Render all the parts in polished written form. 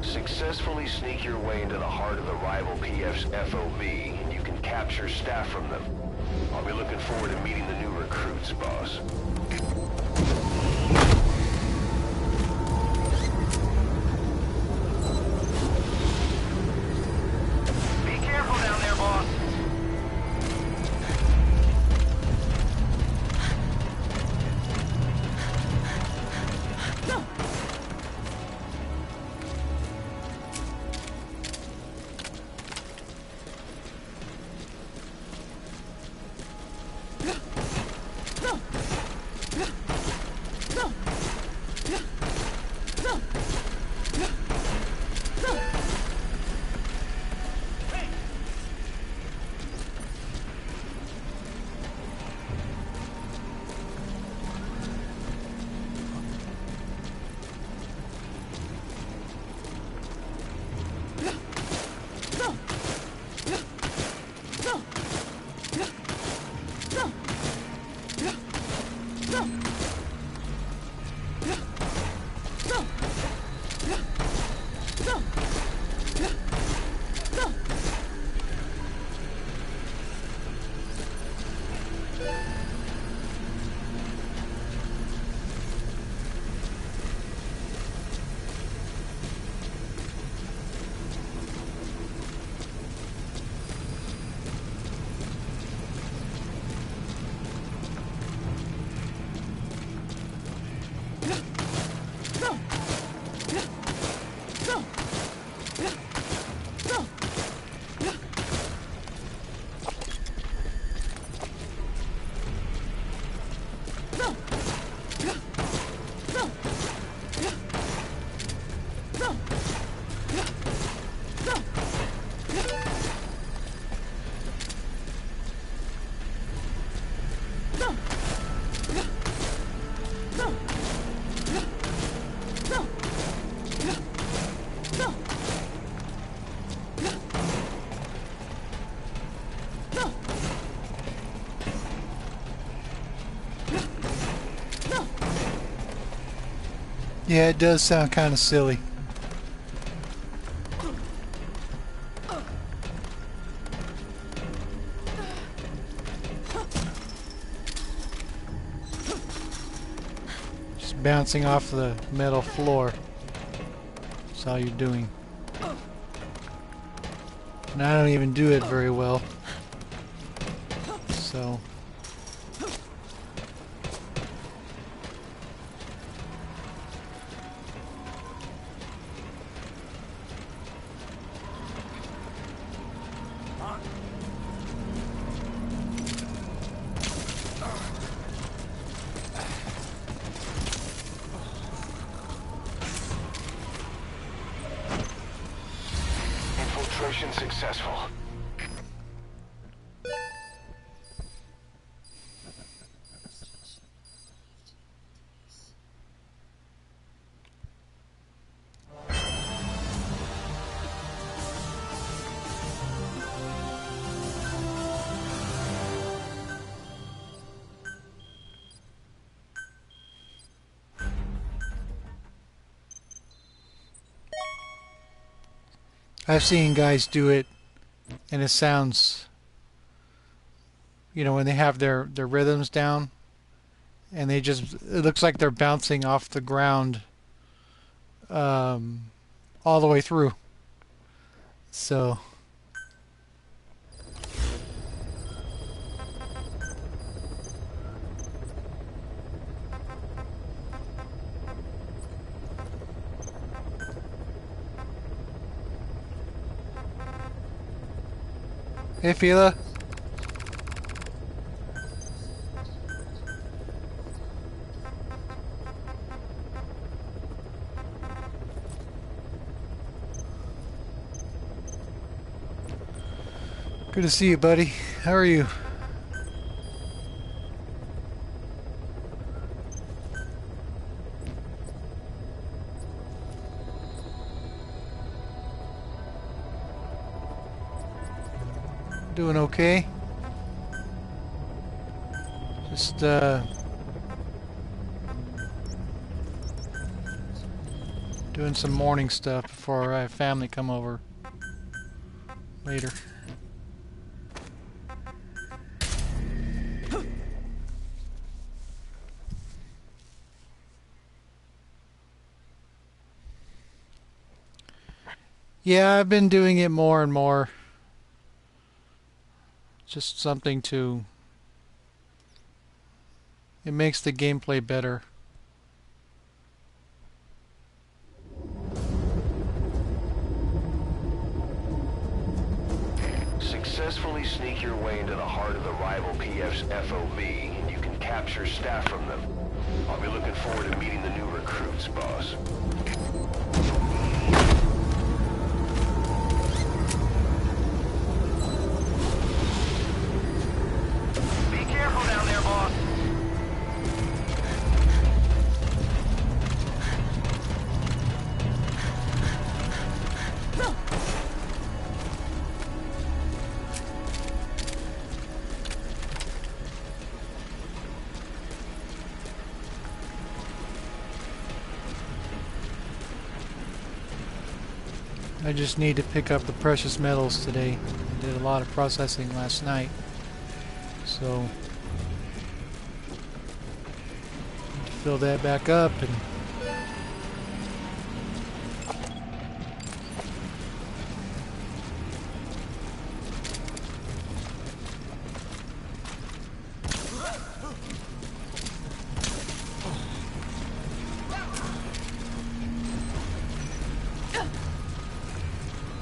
Successfully sneak your way into the heart of the rival PF's FOB, and you can capture staff from them. I'll be looking forward to meeting the new recruits, boss. Be careful down there, boss. Yeah, it does sound kind of silly. Just bouncing off the metal floor. That's all you're doing. And I don't even do it very well. So... Infiltration successful. I've seen guys do it, and it sounds, you know, when they have their rhythms down, and they just, it looks like they're bouncing off the ground all the way through. So hey, Fila. Good to see you, buddy. How are you? Doing okay. Just doing some morning stuff before I have family come over later. Yeah, I've been doing it more and more. Just something to... It makes the gameplay better. Successfully sneak your way into the heart of the rival PF's FOB, and you can capture staff from them. I'll be looking forward to meeting the new recruits, boss. Be careful down there, boss. I just need to pick up the precious metals today. I did a lot of processing last night, so need to fill that back up. And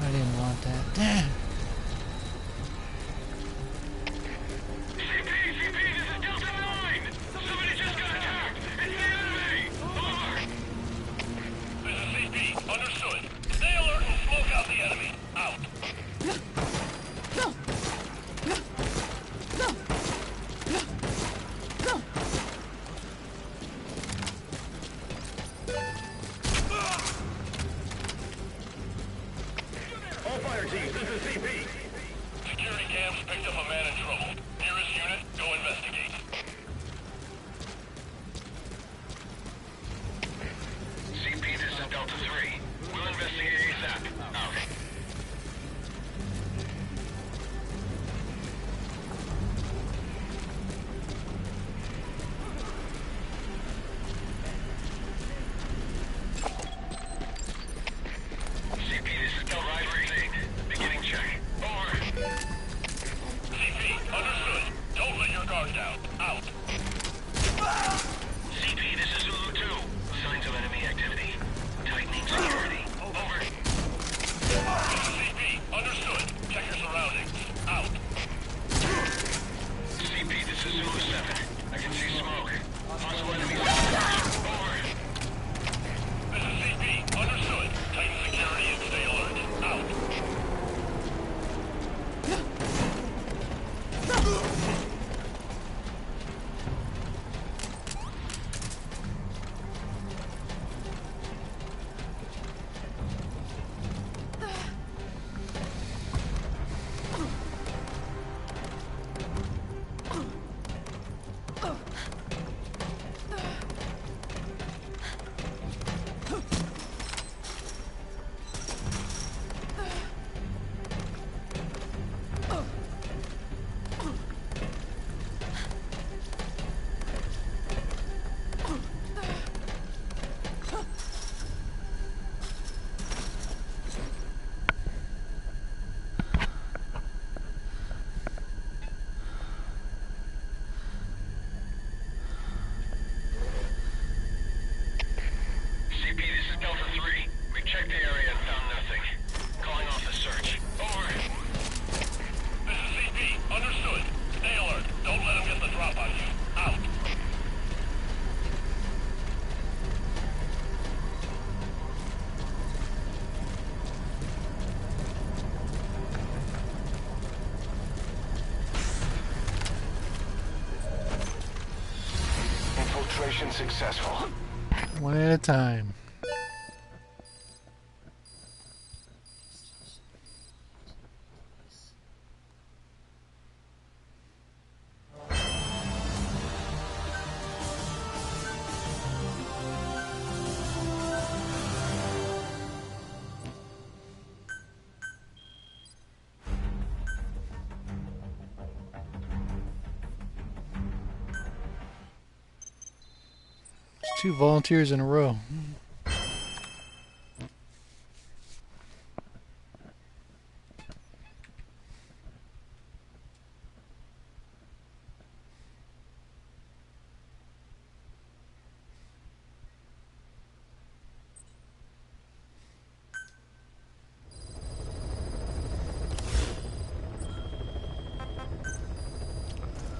I didn't want that. Damn. CP, this is Delta 9! Somebody just got attacked! It's the enemy! Over! This is CP, understood. Stay alert and smoke out the enemy. Out. All fire teams, this is CP. Security cams picked up a man in trouble. Nearest unit, go investigate. CP, this is Delta 3. We'll investigate ASAP. Out. CP, this is Delta 3. Beginning check. Over. CP, understood. Don't let your guard down. Out. CP, this is Zulu 2. Signs of enemy activity. Tightening security. Over. Infiltration successful. One at a time. There's 2 volunteers in a row.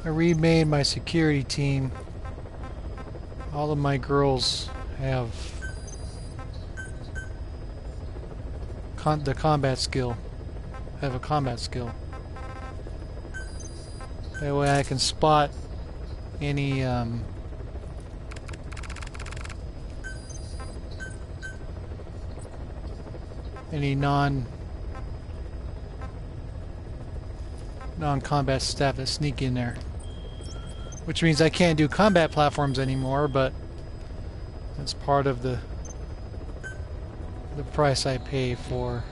I remade my security team. All of my girls have the combat skill. Have a combat skill. That way I can spot any non-combat staff that sneak in there. Which means I can't do combat platforms anymore, but that's part of the price I pay for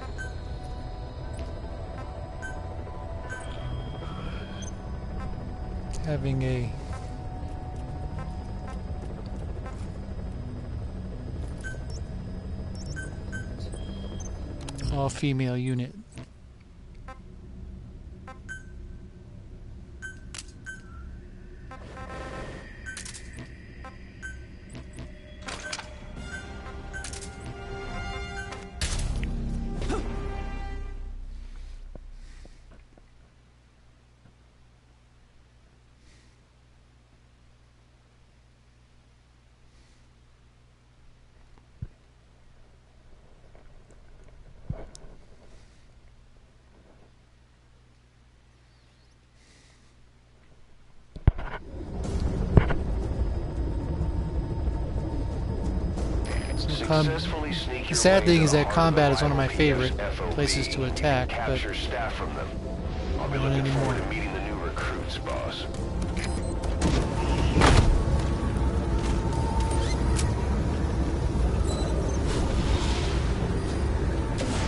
having a all-female unit. The sad thing is that combat is one of my favorite places to attack, but not anymore. Meeting the new recruits, boss.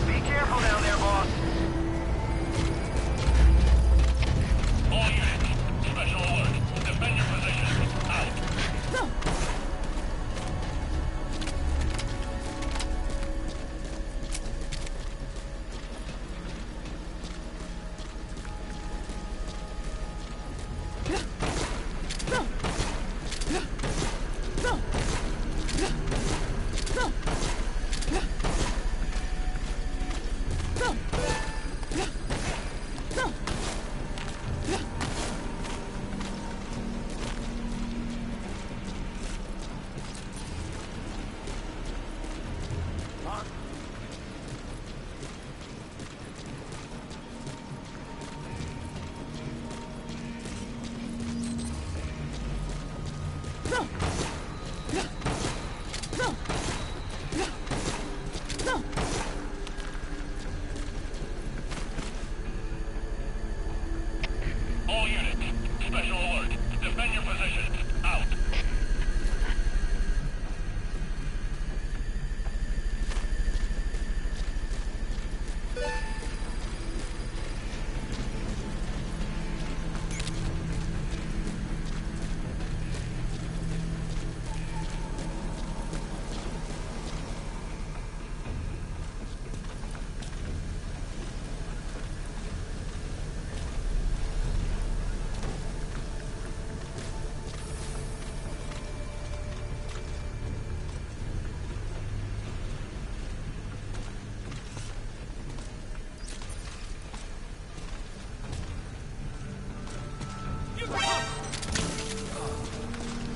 Be careful down there, boss. All units, special alert. Defend your position. Out. All units, special alert. Defend your position. Out.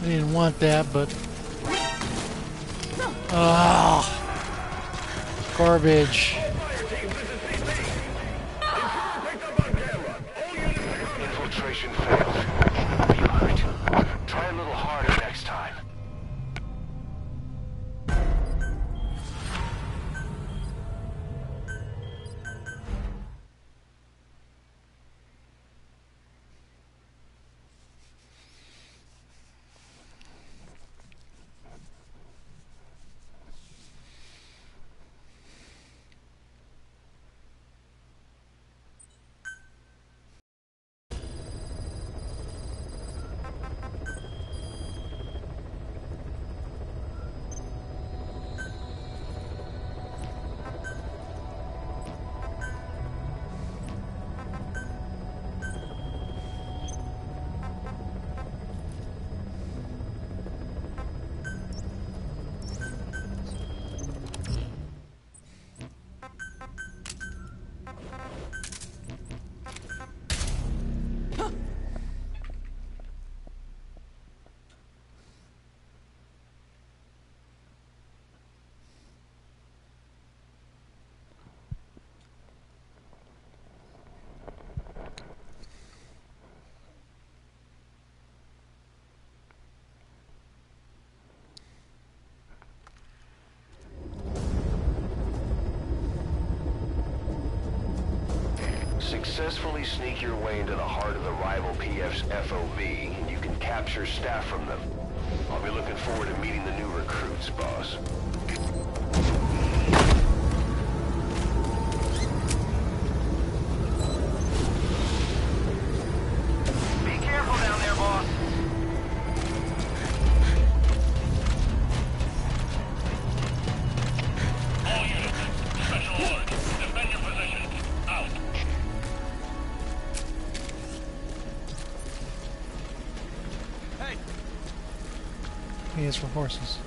I didn't want that, but garbage. Infiltration failed. Be alert. Try a little harder next time. Successfully sneak your way into the heart of the rival PF's FOB, and you can capture staff from them. I'll be looking forward to meeting the new recruits, boss. Be careful down there, boss. All units, special alert. Defend your positions. Out. Hey! He is for horses.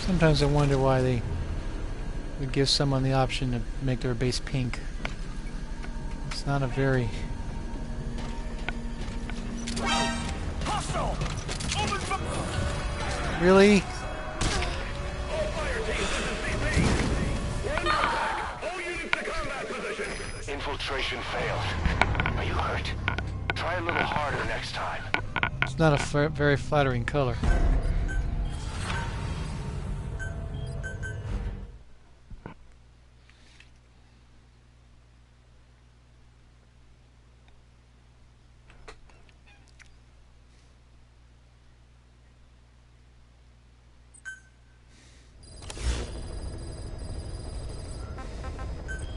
Sometimes I wonder why they would give someone the option to make their base pink. It's not a very... Hostile! Open fire! Really? All fire teams, this is CP. We're under attack. All units to combat position. Infiltration failed. Are you hurt? Try a little harder next time. It's not a very flattering color.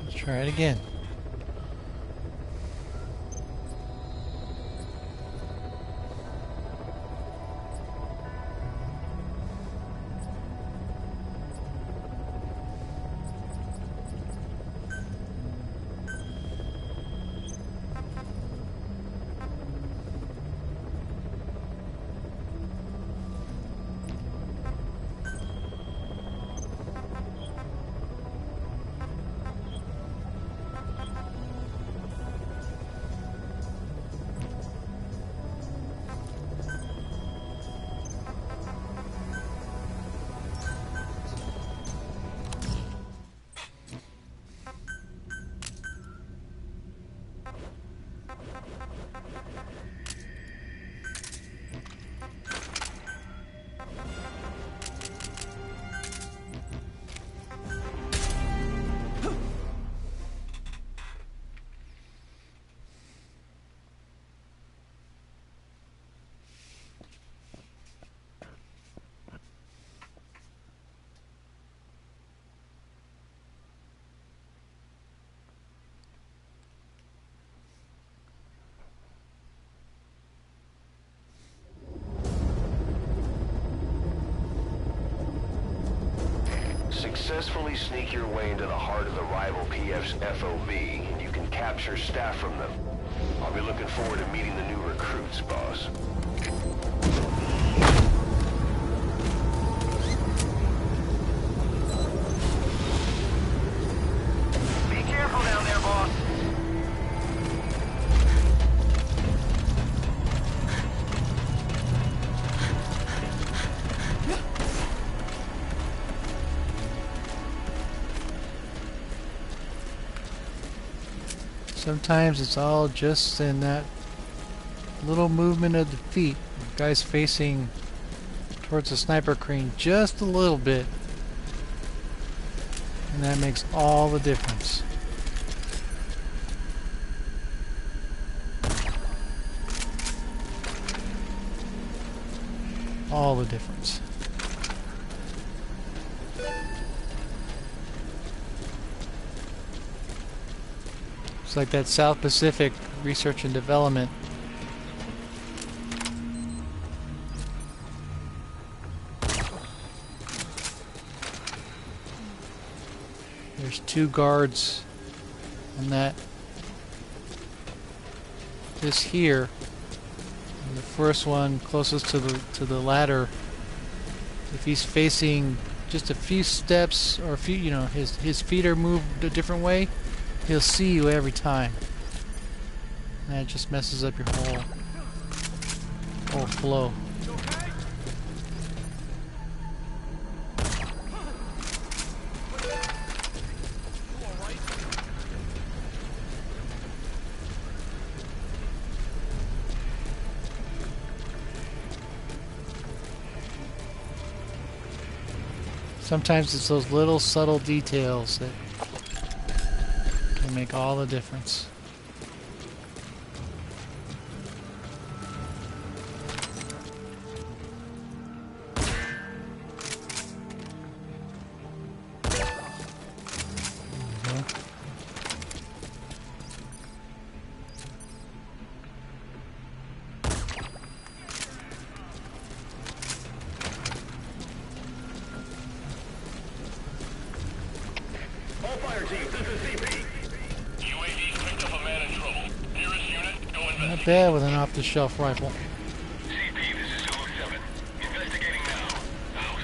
Let's try it again. Successfully sneak your way into the heart of the rival PF's FOB, and you can capture staff from them. I'll be looking forward to meeting the new recruits, boss. Be careful down there, boss. Sometimes it's all just in that little movement of the feet. The guy's facing towards the sniper crane just a little bit. And that makes all the difference. All the difference. It's like that South Pacific Research and Development. There's two guards on that. This here, and the first one closest to the ladder. If he's facing just a few steps or a few, you know, his feet are moved a different way, he'll see you every time. And that just messes up your whole flow. Sometimes it's those little subtle details that can make all the difference. All fire teams, this is CP. UAV's picked up a man in trouble. Nearest unit, go investigate. Not bad with an off-the-shelf rifle. CP, this is Zulu 7. Investigating now. Out.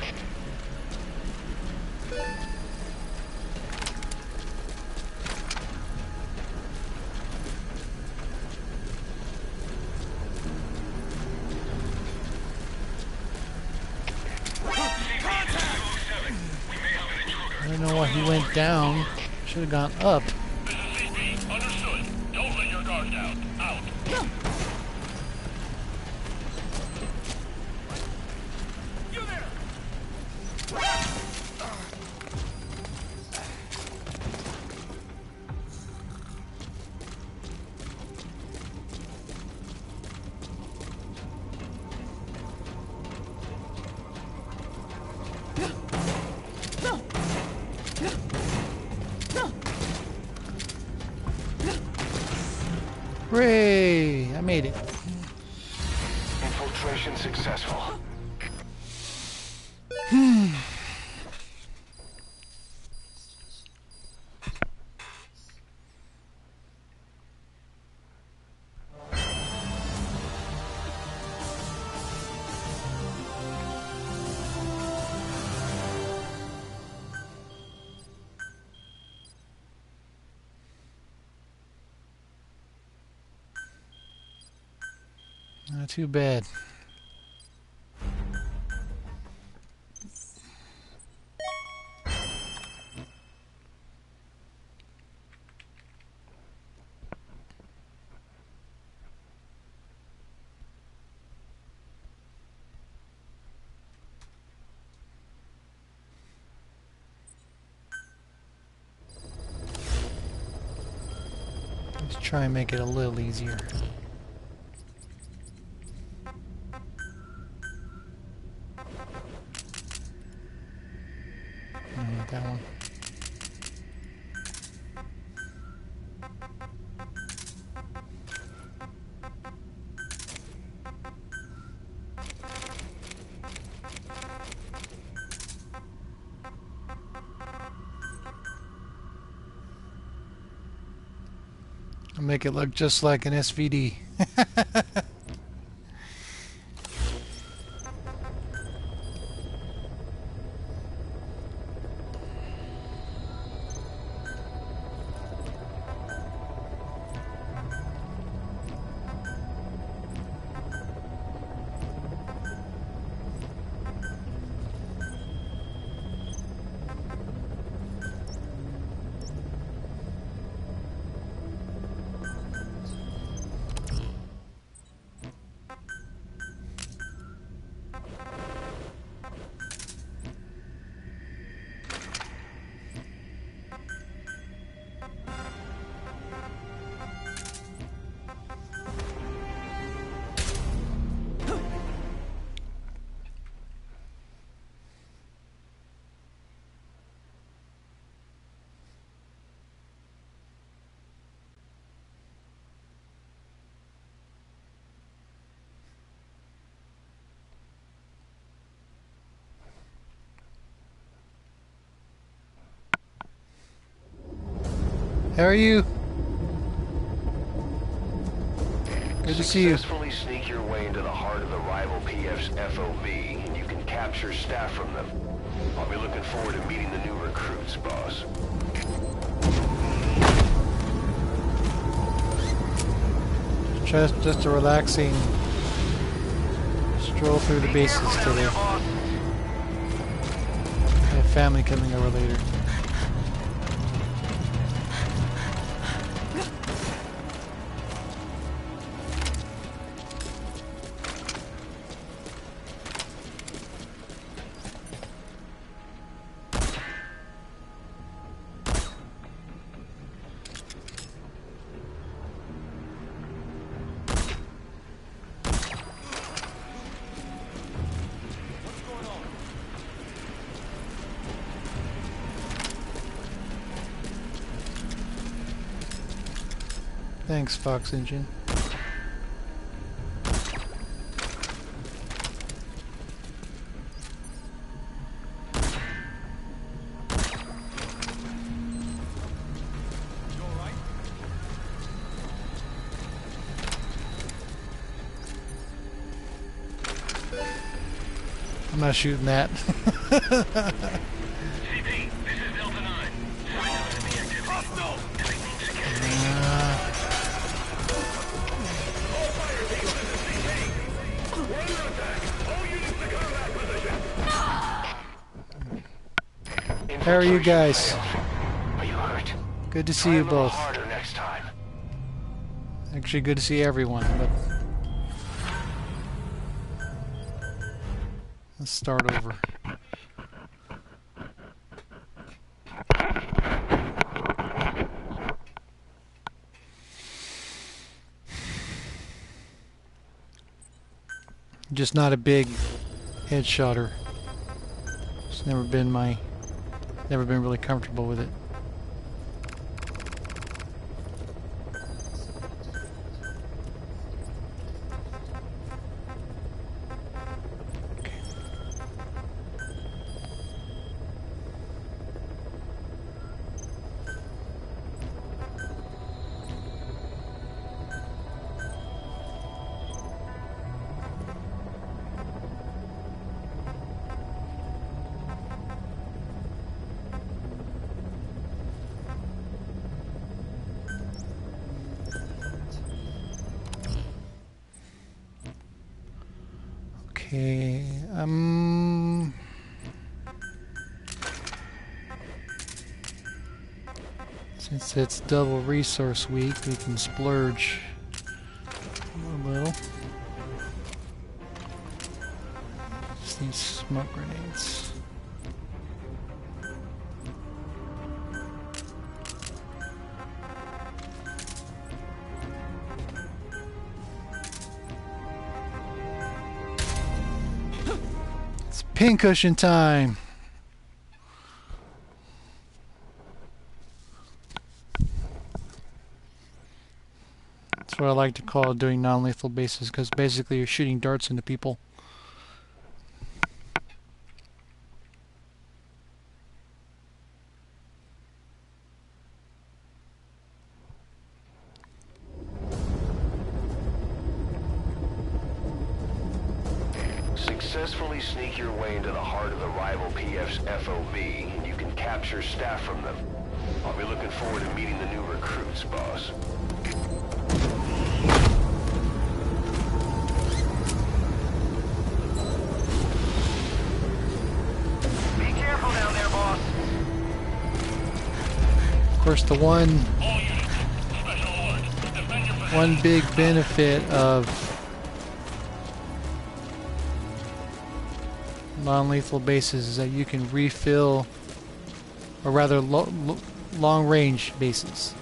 I don't know why he went down. Should have gone up. This is CP. Understood. Don't let your guard down. Out. You there! Hooray! I made it. Infiltration successful. Not too bad. Let's try and make it a little easier. That one. I'll make it look just like an SVD. How are you? Good to see you. Successfully sneak your way into the heart of the rival PF's FOB, and you can capture staff from them. I'll be looking forward to meeting the new recruits, boss. Just a relaxing stroll through the bases today. I have family coming over later. Thanks, Fox Engine. I'm not shooting that. CP, this is Delta 9. Sign of enemy activity. Hostile! Tightening security. All fire teams, this is CP. We're under attack. All units to combat position. How are you guys? Are you hurt? Good to see Try you a little both. harder next time. Actually, good to see everyone, but let's start over. Just not a big headshotter. It's never been really comfortable with it. Okay, since it's double resource week, we can splurge a little. Just these smoke grenades. Pincushion time. That's what I like to call doing non-lethal bases, because basically you're shooting darts into people. Successfully sneak your way into the heart of the rival PF's FOB, and you can capture staff from them. I'll be looking forward to meeting the new recruits, boss. Be careful down there, boss. Of course, the one big benefit of non-lethal bases is that you can refill, or rather long-range bases.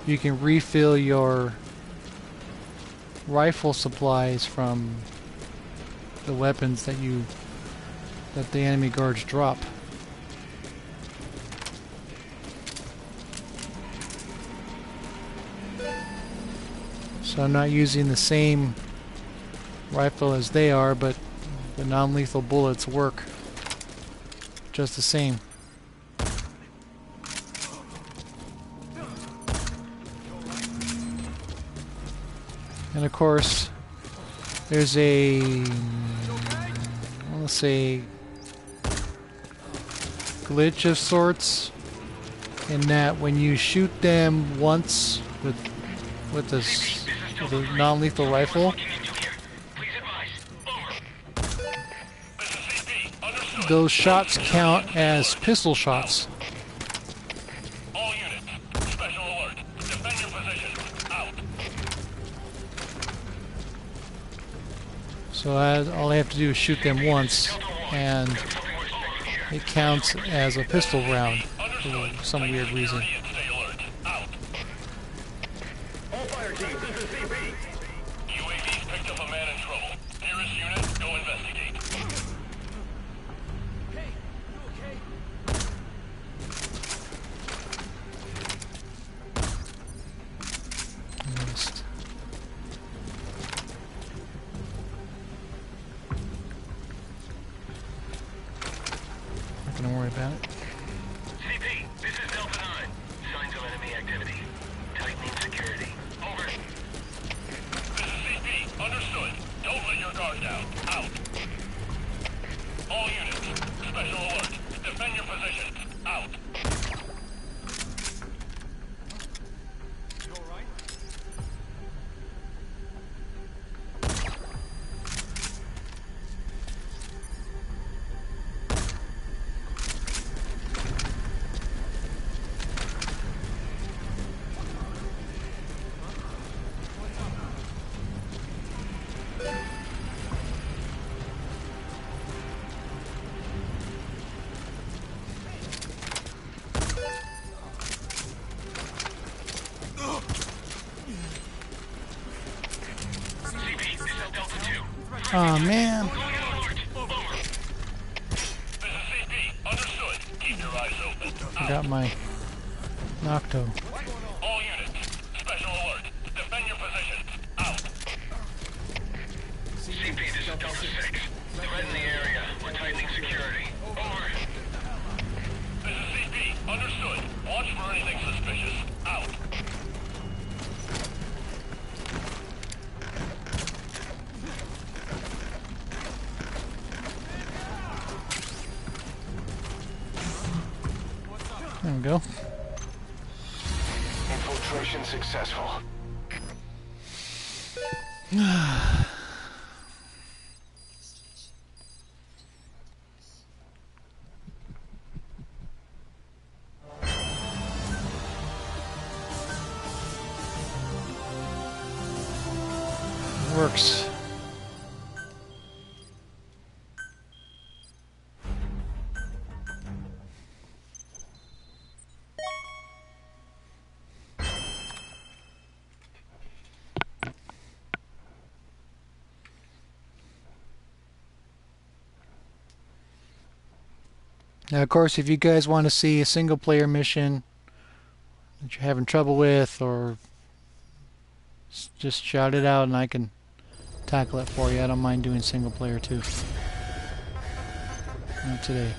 You can refill your rifle supplies from the weapons that the enemy guards drop. So I'm not using the same rifle as they are, but the non-lethal bullets work just the same. And of course, there's a, let's say, glitch of sorts, in that when you shoot them once with a non-lethal rifle, those shots count as pistol shots. All units, special alert. Defend your position. Out. So all I have to do is shoot them once, and it counts as a pistol round for some weird reason. All fire teams, this is CP. UAV's picked up a man in trouble. Nearest unit, go investigate. about it. CP, this is Delta 9. Signs of enemy activity. Tightening security. Over. This is CP. Understood. Don't let your guard down. Out. All units. Special alert. Defend your positions. Out. Oh man. I got my Nocto. All units, special alert. Defend your positions. Out. CP, this is Delta 6. Threat in the area. We're tightening security. Over. This is CP. Understood. Watch for anything suspicious. Out. There we go. Infiltration successful. Works. Now, of course, if you guys want to see a single-player mission that you're having trouble with, or just shout it out and I can tackle it for you. I don't mind doing single-player too. Not today.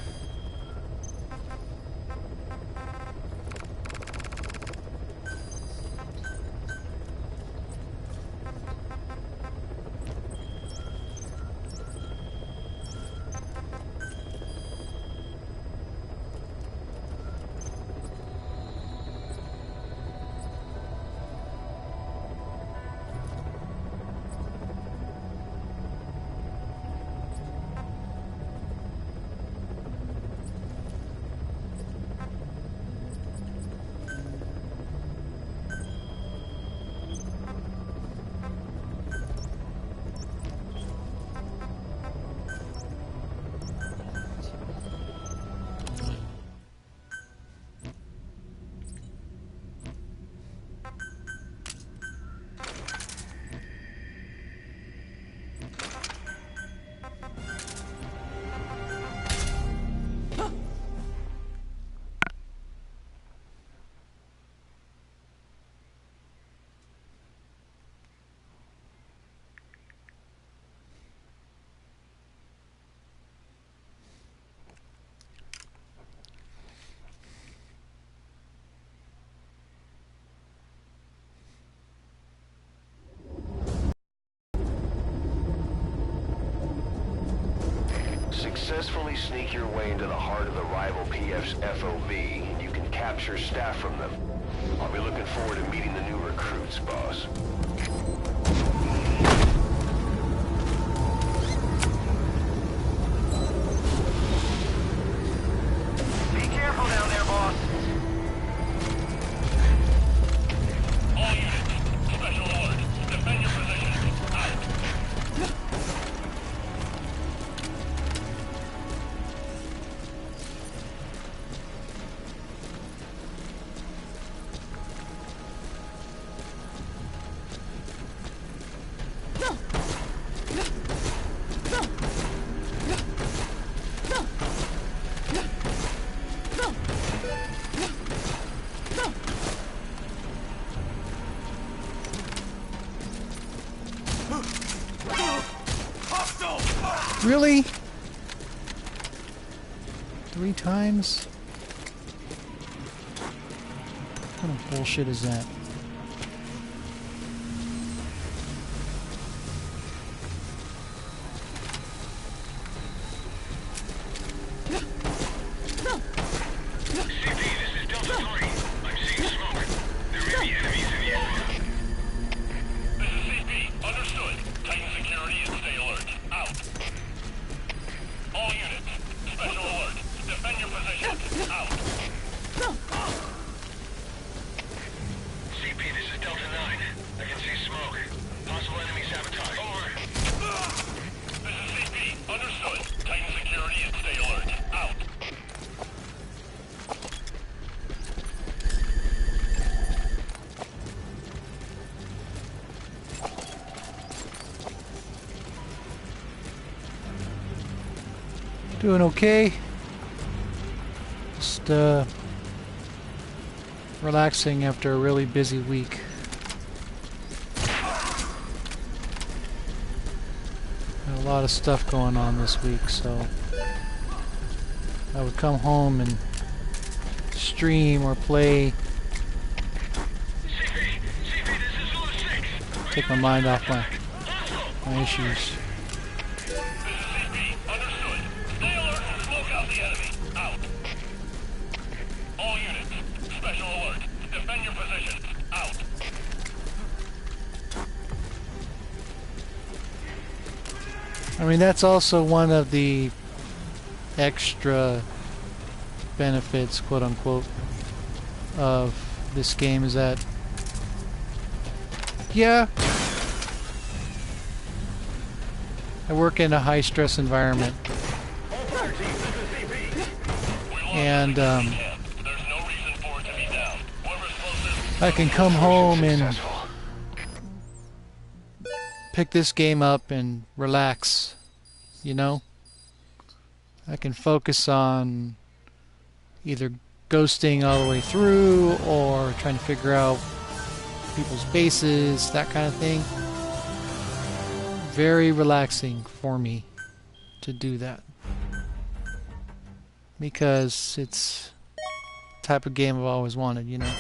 Successfully sneak your way into the heart of the rival PF's FOB, and you can capture staff from them. I'll be looking forward to meeting the new recruits, boss. Be careful down there, boss. All units, special alert. Defend your positions. Out. Really? 3 times? What kind of bullshit is that? Doing okay. Just relaxing after a really busy week. Had a lot of stuff going on this week, so I would come home and stream or play. Take my mind off my issues. I mean, that's also one of the extra benefits, quote unquote, of this game is that, yeah, I work in a high stress environment, and I can come home and pick this game up and relax, you know? I can focus on either ghosting all the way through or trying to figure out people's bases, that kind of thing. Very relaxing for me to do that. Because it's the type of game I've always wanted, you know?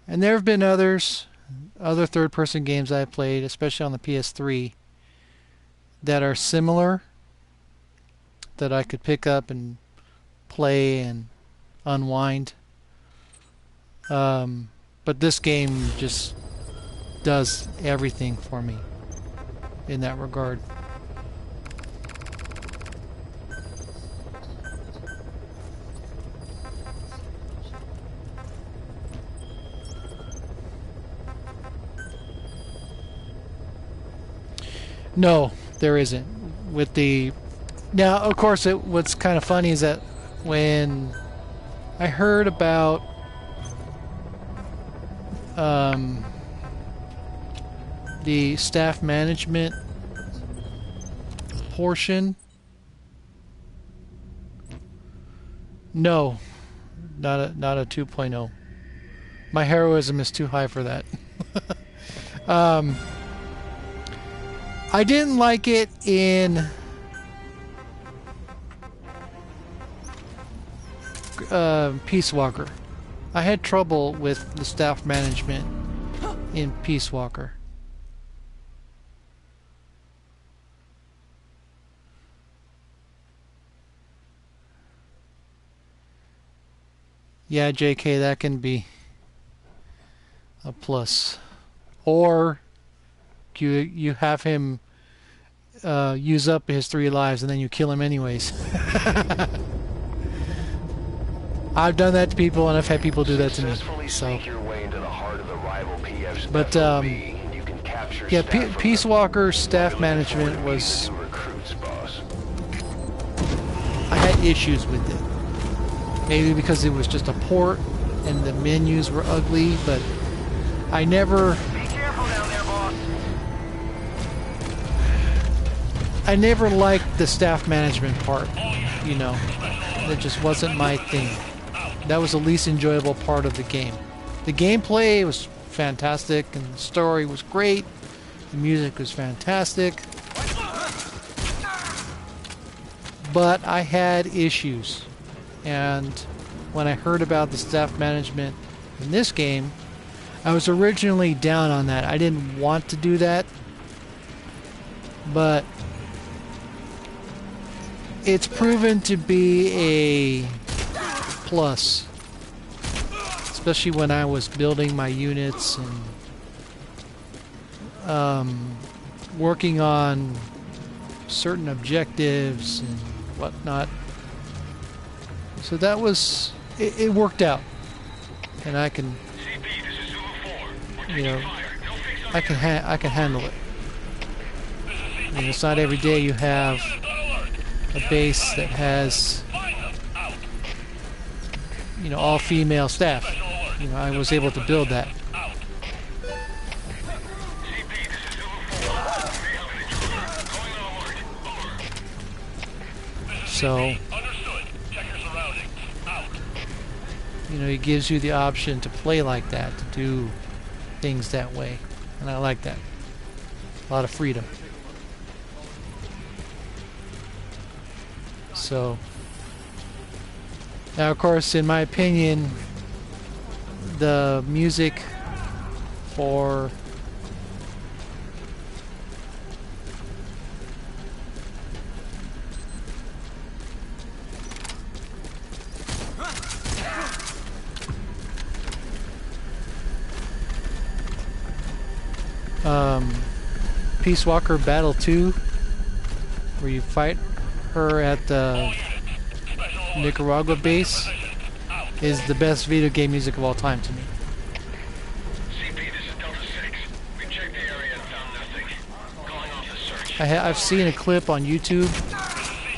And there have been other third-person games I've played, especially on the PS3, that are similar, that I could pick up and play and unwind. But this game just does everything for me in that regard. No, there isn't. With the now, of course, what's kind of funny is that when I heard about the staff management portion, no, not a 2.0. My heroism is too high for that. I didn't like it in Peace Walker. I had trouble with the staff management in Peace Walker. Yeah, JK, that can be a plus. Or you have him use up his 3 lives and then you kill him anyways. I've done that to people and I've had people do that to me. So, but yeah, Peace Walker staff management was, I had issues with it. Maybe because it was just a port and the menus were ugly, but I never liked the staff management part, you know. It just wasn't my thing. That was the least enjoyable part of the game. The gameplay was fantastic, and the story was great. The music was fantastic. but I had issues. And when I heard about the staff management in this game, I was originally down on that. I didn't want to do that, but it's proven to be a plus, especially when I was building my units and working on certain objectives and whatnot. So that was, it worked out, and I can, you know, I can handle it. And it's not every day you have a base that has, you know, all female staff. You know, I was able to build that. So, you know, it gives you the option to play like that, to do things that way. And I like that. A lot of freedom. So, now of course, in my opinion, the music for Peace Walker Battle 2, where you fight her at the Nicaragua base, is the best video game music of all time to me. CP, this is Delta 6. We checked the area and found nothing. Calling off the search. I've seen a clip on YouTube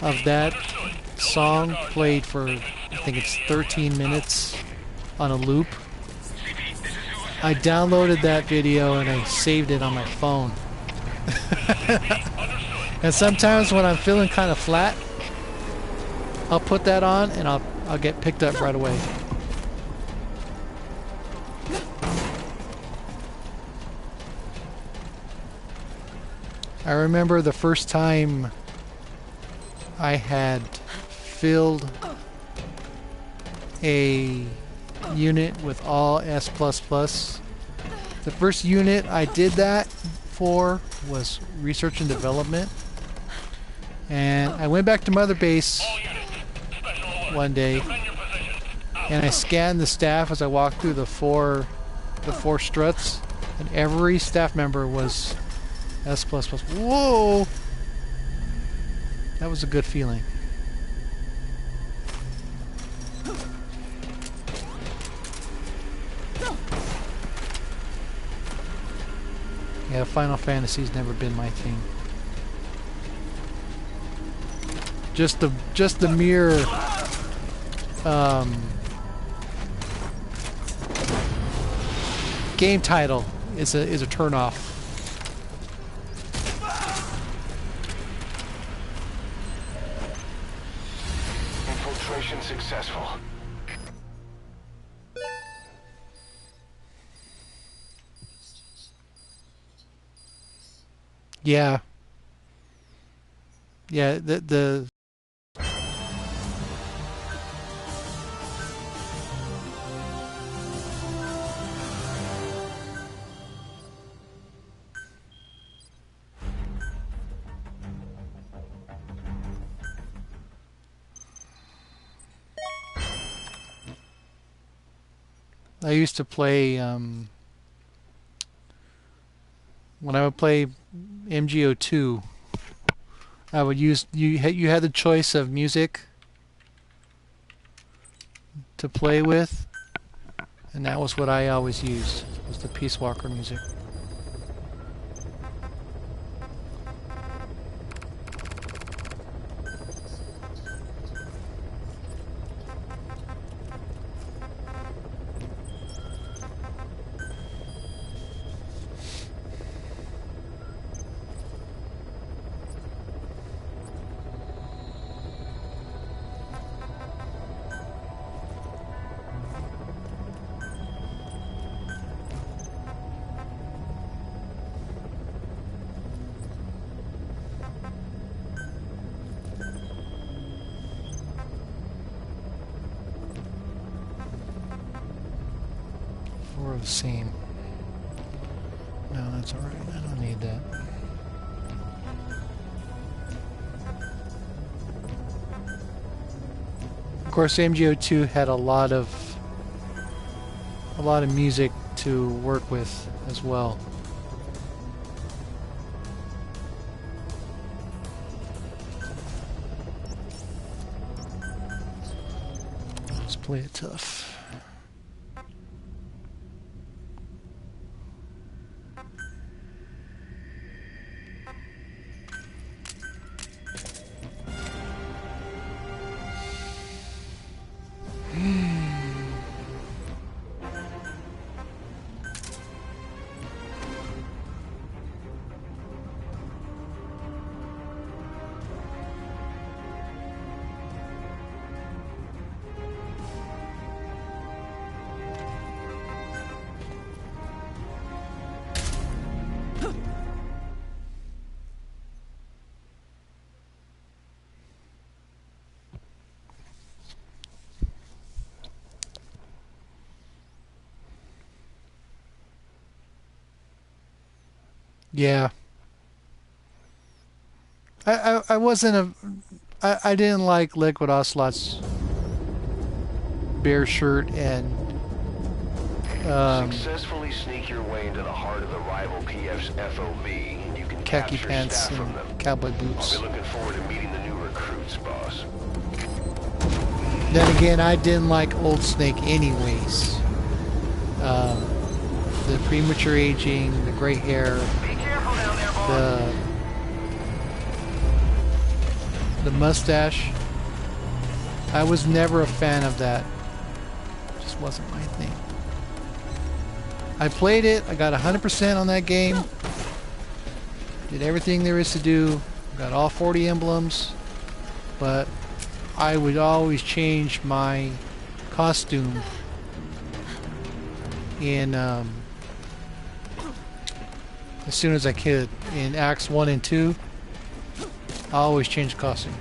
of that song played for, I think it's 13 minutes on a loop. I downloaded that video and I saved it on my phone. And sometimes when I'm feeling kind of flat, I'll put that on and I'll get picked up right away. I remember the first time I had filled a unit with all S++. The first unit I did that for was research and development. And I went back to Mother Base one day and I scanned the staff as I walked through the four struts, and every staff member was S++. Whoa! That was a good feeling. Yeah, Final Fantasy's never been my thing. Just the mere game title is a turn off. Infiltration successful. Yeah. Yeah, the I used to play when I would play MGO2, I would use you had the choice of music to play with, and that was what I always used, was the Peace Walker music. the same. No, that's alright. I don't need that. Of course, MGO2 had a lot of music to work with as well. Let's play it tough. Yeah. I wasn't I didn't like Liquid Ocelot's bear shirt and successfully sneak your way into the heart of the rival PF's FOB, and you can khaki capture pants staff from them. and cowboy boots. I'll be looking forward to meeting the new recruits, boss. Then again, I didn't like Old Snake anyways. The premature aging, the gray hair, Be careful down there, boss. the mustache. I was never a fan of that. Just wasn't my thing. I played it. I got 100% on that game. Did everything there is to do. Got all 40 emblems. But I would always change my costume in as soon as I could. In Acts 1 and 2, I always change the costume.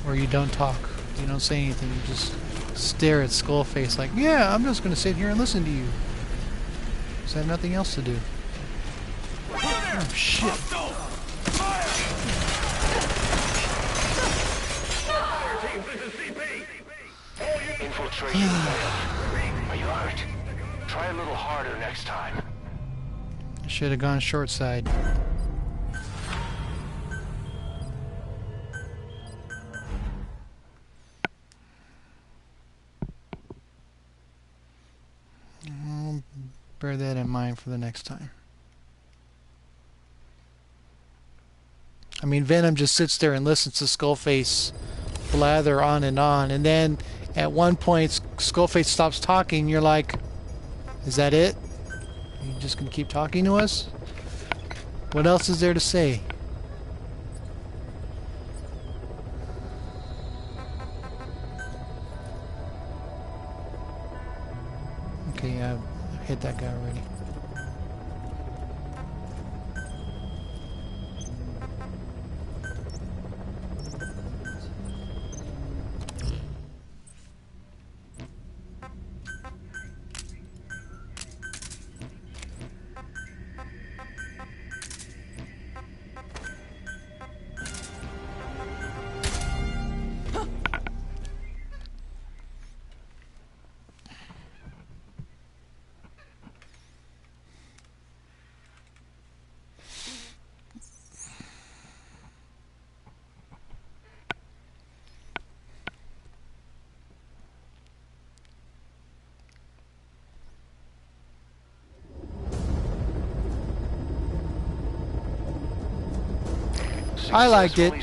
Or you don't talk. You don't say anything. You just stare at Skullface like, yeah, I'm just going to sit here and listen to you. Because I have nothing else to do. Oh, shit. Infiltration failed. Are you hurt? Try a little harder next time. I should have gone short side. I'll bear that in mind for the next time. I mean, Venom just sits there and listens to Skullface blather on, and then at one point Skullface stops talking. You're like, is that it? You just gonna keep talking to us? What else is there to say? Okay, yeah, I hit that guy already. I liked it.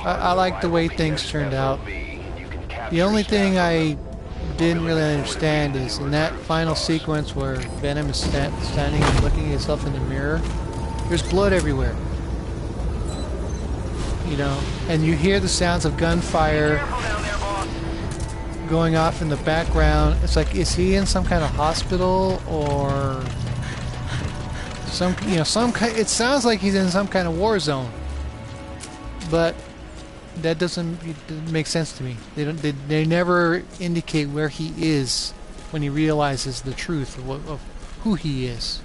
I liked the way things turned out. The only thing I didn't really understand is in that final sequence where Venom is standing and looking at himself in the mirror, There's blood everywhere. You know, and you hear the sounds of gunfire going off in the background. It's like, is he in some kind of hospital or some, you know, some kind, it sounds like he's in some kind of war zone. But that doesn't make sense to me. They never indicate where he is when he realizes the truth of who he is.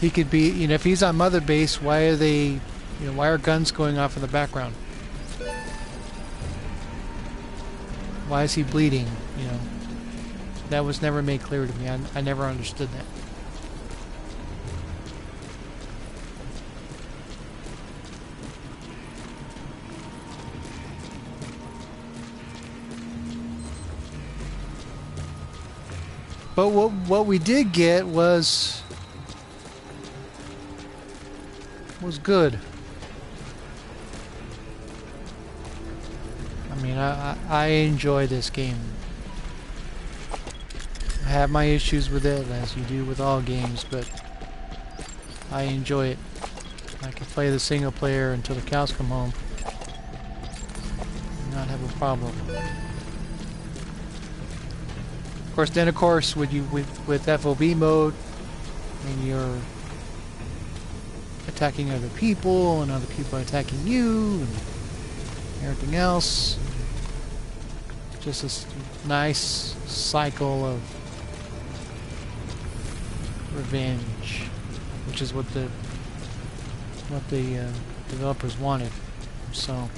He could be, you know, if he's on Mother Base, why are they, you know, why are guns going off in the background? Why is he bleeding? You know, that was never made clear to me. I never understood that. But what we did get was good. I mean, I enjoy this game. I have my issues with it, as you do with all games, but I enjoy it. I can play the single player until the cows come home and not have a problem. Of course, then with FOB mode, and you're attacking other people, and other people are attacking you, and everything else. Just this nice cycle of revenge, which is what the developers wanted. So.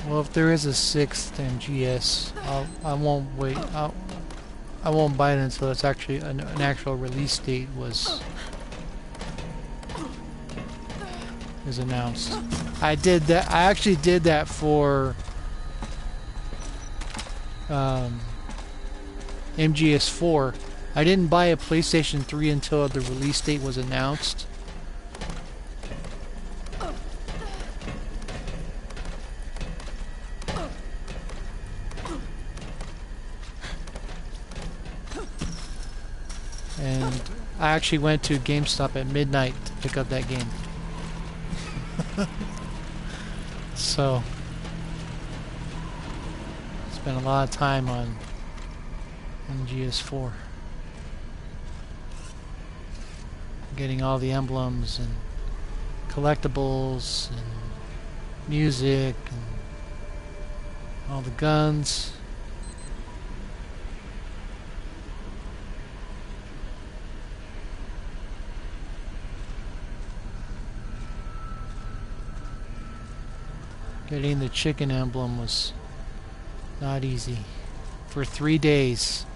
Well, if there is a 6th MGS, I won't wait. I won't buy it until it's actually an actual release date is announced. I did that. I actually did that for MGS4. I didn't buy a PlayStation 3 until the release date was announced. And I actually went to GameStop at midnight to pick up that game. So, spent a lot of time on MGS4. Getting all the emblems and collectibles and music and all the guns. Getting the chicken emblem was not easy. For 3 days.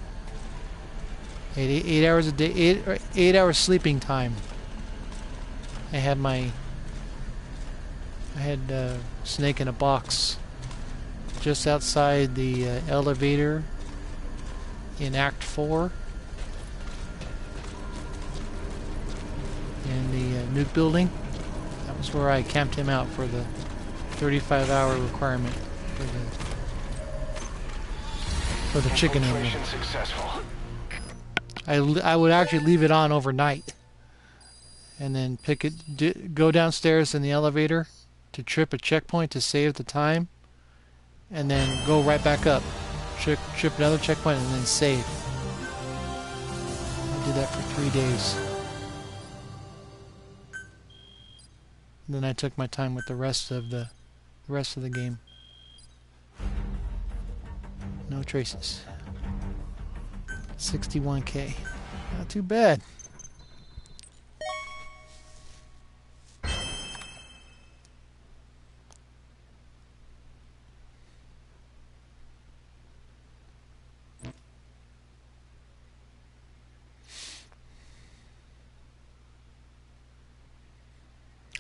8 hours a day, 8 hours sleeping time. I had Snake in a box just outside the elevator in Act 4 in the nuke building. That was where I camped him out for the 35-hour requirement for the chicken emblem. Successful. I would actually leave it on overnight, and then go downstairs in the elevator to trip a checkpoint to save the time, and then go right back up, trip another checkpoint, and then save. I did that for 3 days. And then I took my time with the rest of the game. No traces. 61K. Not too bad.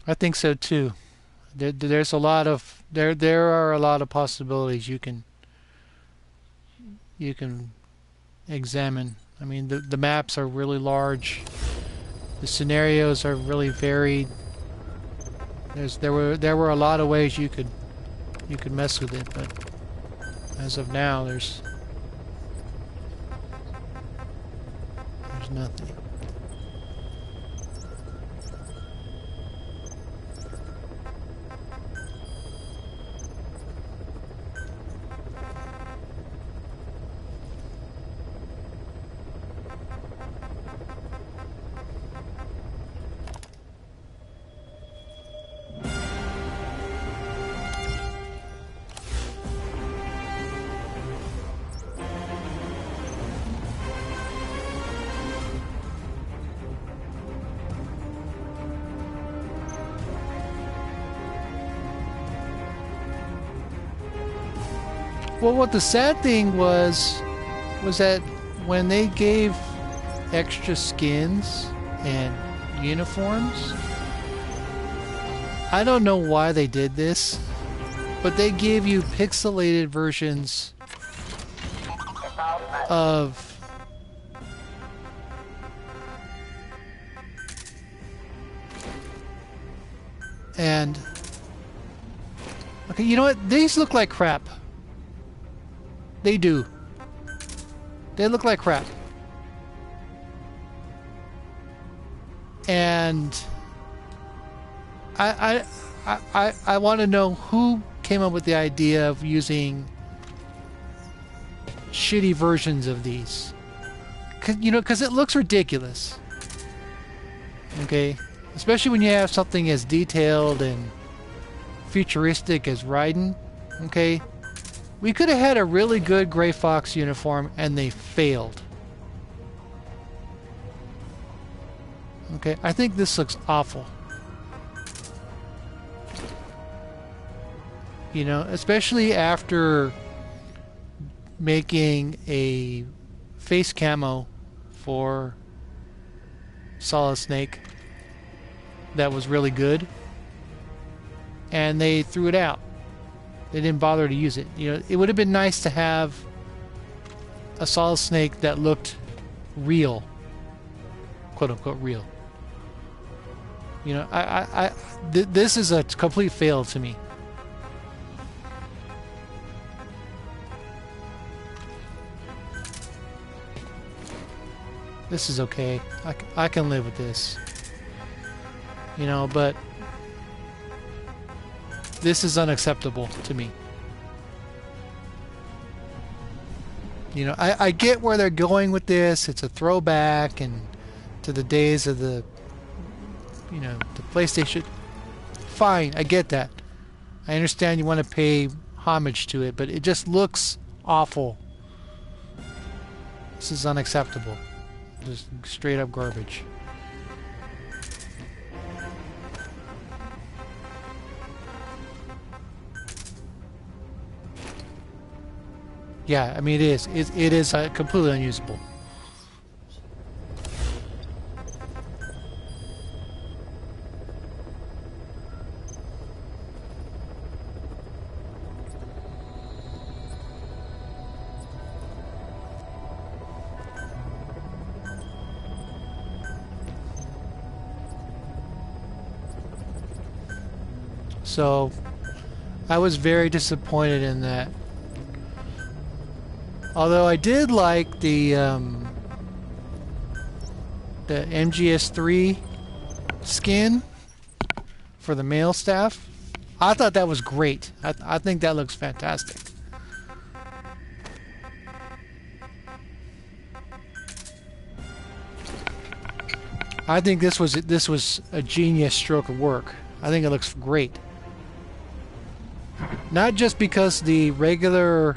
I think so too. There's a lot of there are a lot of possibilities you can examine. I mean, the maps are really large. The scenarios are really varied. There were a lot of ways you could mess with it, but as of now, there's nothing. Well, what the sad thing was that when they gave extra skins and uniforms, I don't know why they did this, but they gave you pixelated versions of and okay, you know what? These look like crap. They do. They look like crap. And I want to know who came up with the idea of using shitty versions of these. Because it looks ridiculous. Okay? Especially when you have something as detailed and futuristic as Raiden. Okay? We could have had a really good Gray Fox uniform, and they failed. Okay, I think this looks awful. You know, especially after making a face camo for Solid Snake that was really good, and they threw it out. They didn't bother to use it. You know, it would have been nice to have a Solid Snake that looked real, quote unquote real. You know, this is a complete fail to me. This is okay. I can live with this. You know, but this is unacceptable to me. You know, I get where they're going with this. It's a throwback and to the days of the, you know, the PlayStation. Fine, I get that. I understand you want to pay homage to it, but it just looks awful. This is unacceptable. Just straight up garbage. Yeah, I mean it is. It is completely unusable. So, I was very disappointed in that. Although I did like the MGS3 skin for the male staff. I thought that was great. I think that looks fantastic. I think this was a genius stroke of work. I think it looks great. Not just because the regular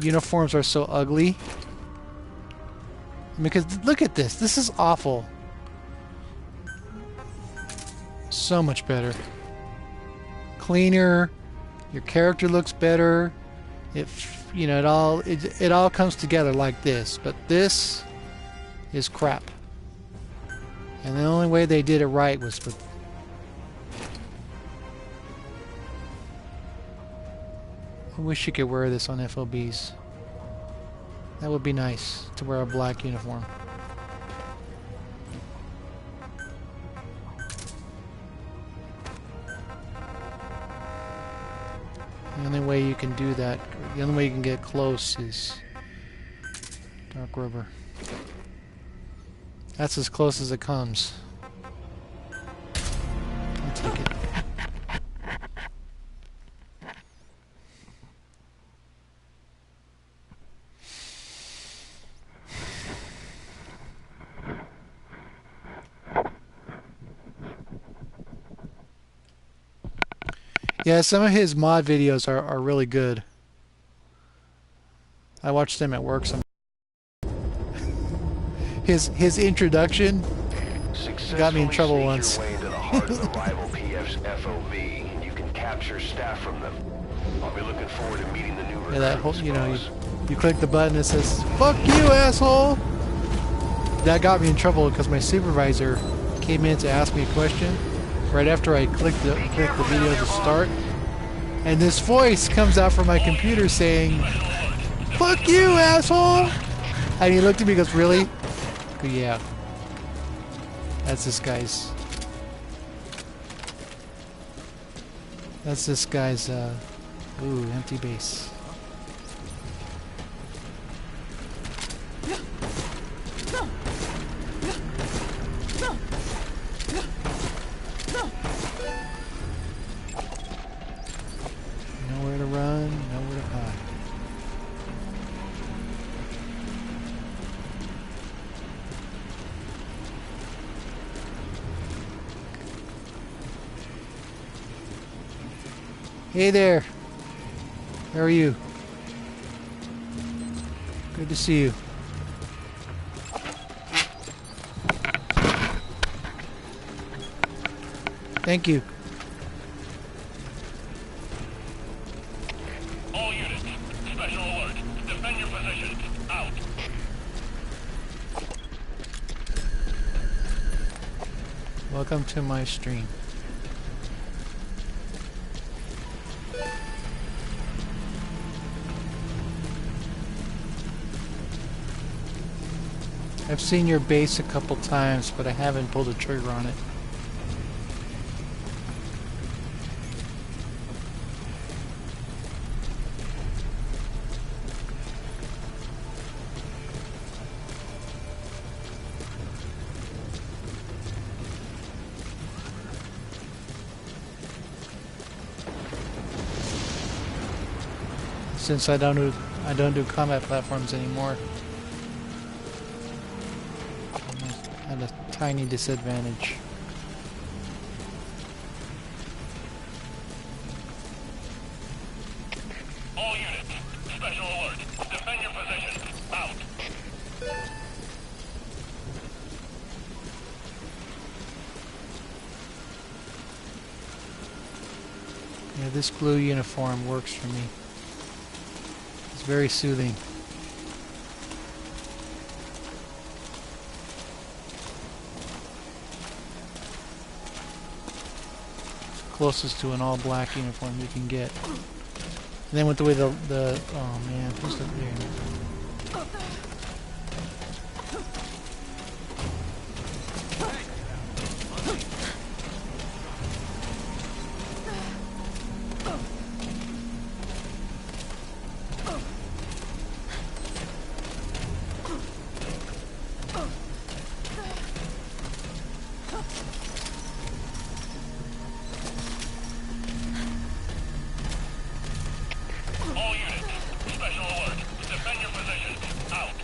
uniforms are so ugly. Because look at this. This is awful. So much better. Cleaner. Your character looks better. It all comes together like this. But this is crap. And the only way they did it right was with... I wish you could wear this on FOBs. That would be nice, to wear a black uniform. The only way you can do that, the only way you can get close is dark rubber. That's as close as it comes. I'll take it. Yeah, some of his mod videos are really good. I watched them at work some. His introduction got me in trouble once. Your way into the heart of the rival PF's FOV, and you can capture staff from them. I'll be looking forward to meeting the new recruits. Yeah, that whole, you click the button that says "Fuck you, asshole." That got me in trouble because my supervisor came in to ask me a question right after I clicked the video to start, and this voice comes out from my computer saying, "Fuck you, asshole!" And he looked at me and goes, "Really?" I go, "Yeah." That's this guy's. That's this guy's. Ooh, empty base. Nowhere to run, nowhere to hide. Hey there. How are you? Good to see you. Thank you. All units, special alert. Defend your positions. Out. Welcome to my stream. I've seen your base a couple times, but I haven't pulled a trigger on it. Since I don't do combat platforms anymore. At a tiny disadvantage. All units, special alert. Defend your positions. Out. Yeah, this blue uniform works for me. It's very soothing. Closest to an all-black uniform you can get. And then with the way the oh man, who's up there? All units, special alert. Defend your positions. Out.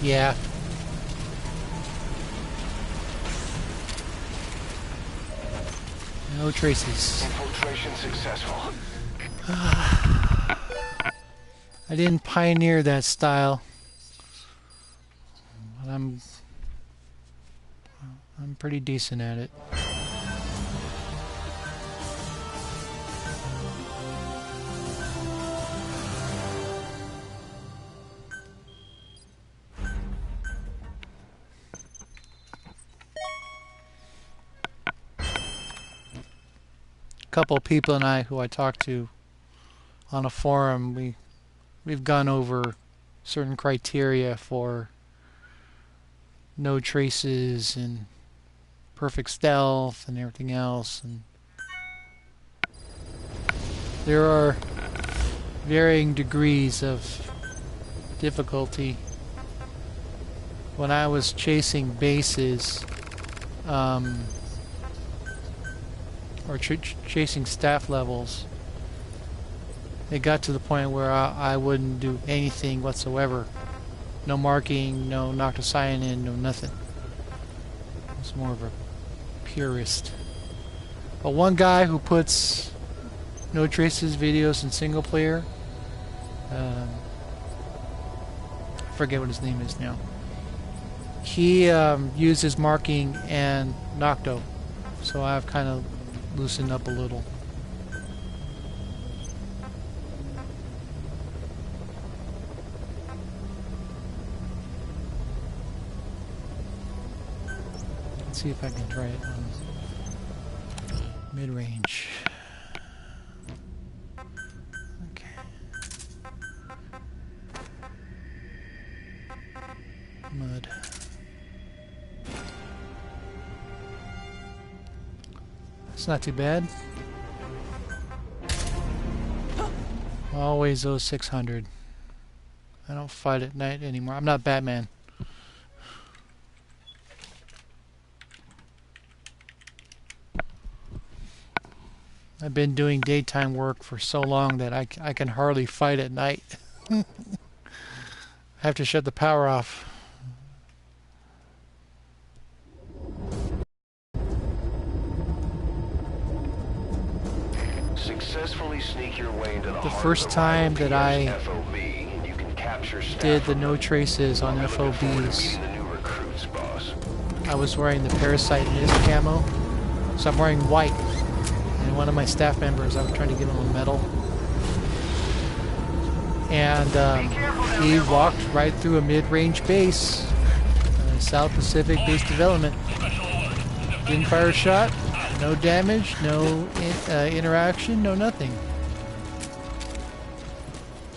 Yeah. No traces. Infiltration successful. I didn't pioneer that style. But I'm pretty decent at it. Couple of people and I who I talked to on a forum, we've gone over certain criteria for no traces and perfect stealth and everything else, and there are varying degrees of difficulty. When I was chasing bases or chasing staff levels, it got to the point where I wouldn't do anything whatsoever. No marking, no nocticyanin, no nothing. I was more of a purist. But one guy who puts no traces videos in single player, I forget what his name is now. He uses marking and Nocto, so I've kind of loosened up a little. Let's see if I can try it on mid-range. Okay. Mud. It's not too bad. Always 0600. I don't fight at night anymore. I'm not Batman. I've been doing daytime work for so long that I can hardly fight at night. I have to shut the power off. Successfully sneak your way into The first time that I FOB, and you can capture did the no traces on FOBs, I was wearing the Parasite Mist camo, so I'm wearing white. And one of my staff members, I was trying to give him a medal, and he walked right through a mid-range base, South Pacific base development. Didn't fire a shot, no damage, no interaction, no nothing.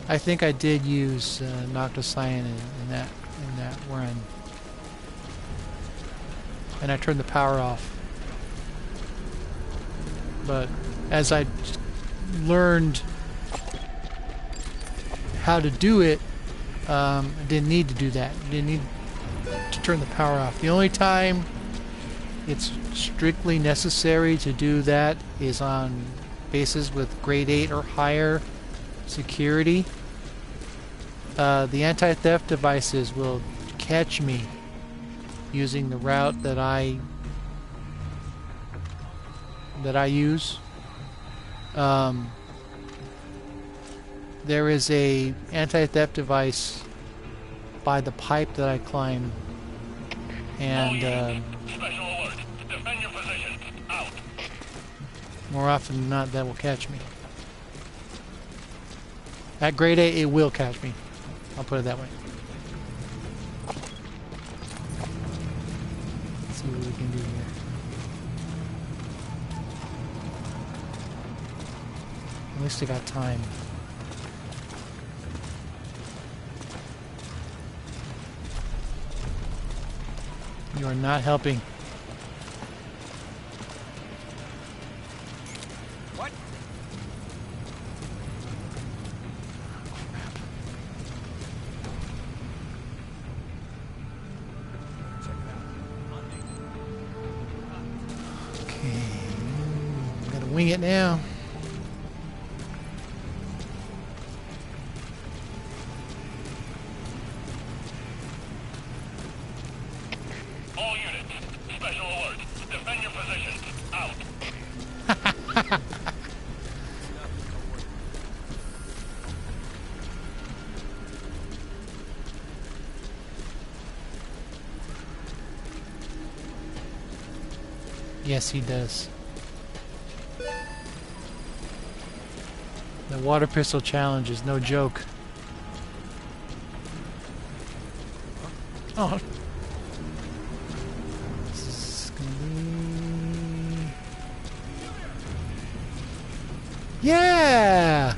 I think I did use nocticyanin in that run, and I turned the power off. But as I learned how to do it, I didn't need to do that. I didn't need to turn the power off. The only time it's strictly necessary to do that is on bases with grade 8 or higher security. The anti-theft devices will catch me using the route that I use. There is a anti-theft device by the pipe that I climb, and Special alert. Defend your position. Out. more often than not that will catch me. At grade 8 it will catch me. I'll put it that way. Let's see what we can do here. At least I got time. You are not helping. What? Okay. Gotta wing it now. Yes, he does. The water pistol challenge is no joke. Oh. This is gonna be... Yeah!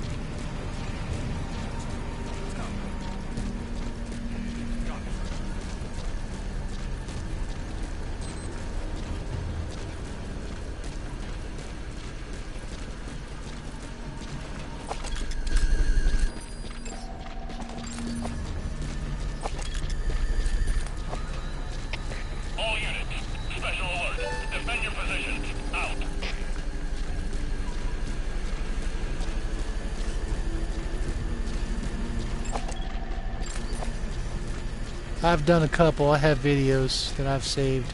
I've done a couple. I have videos that I've saved.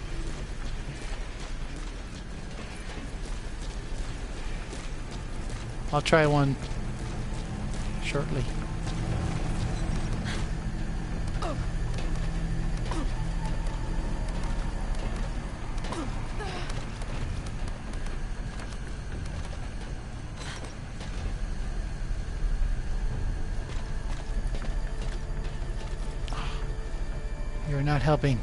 I'll try one shortly. You're not helping.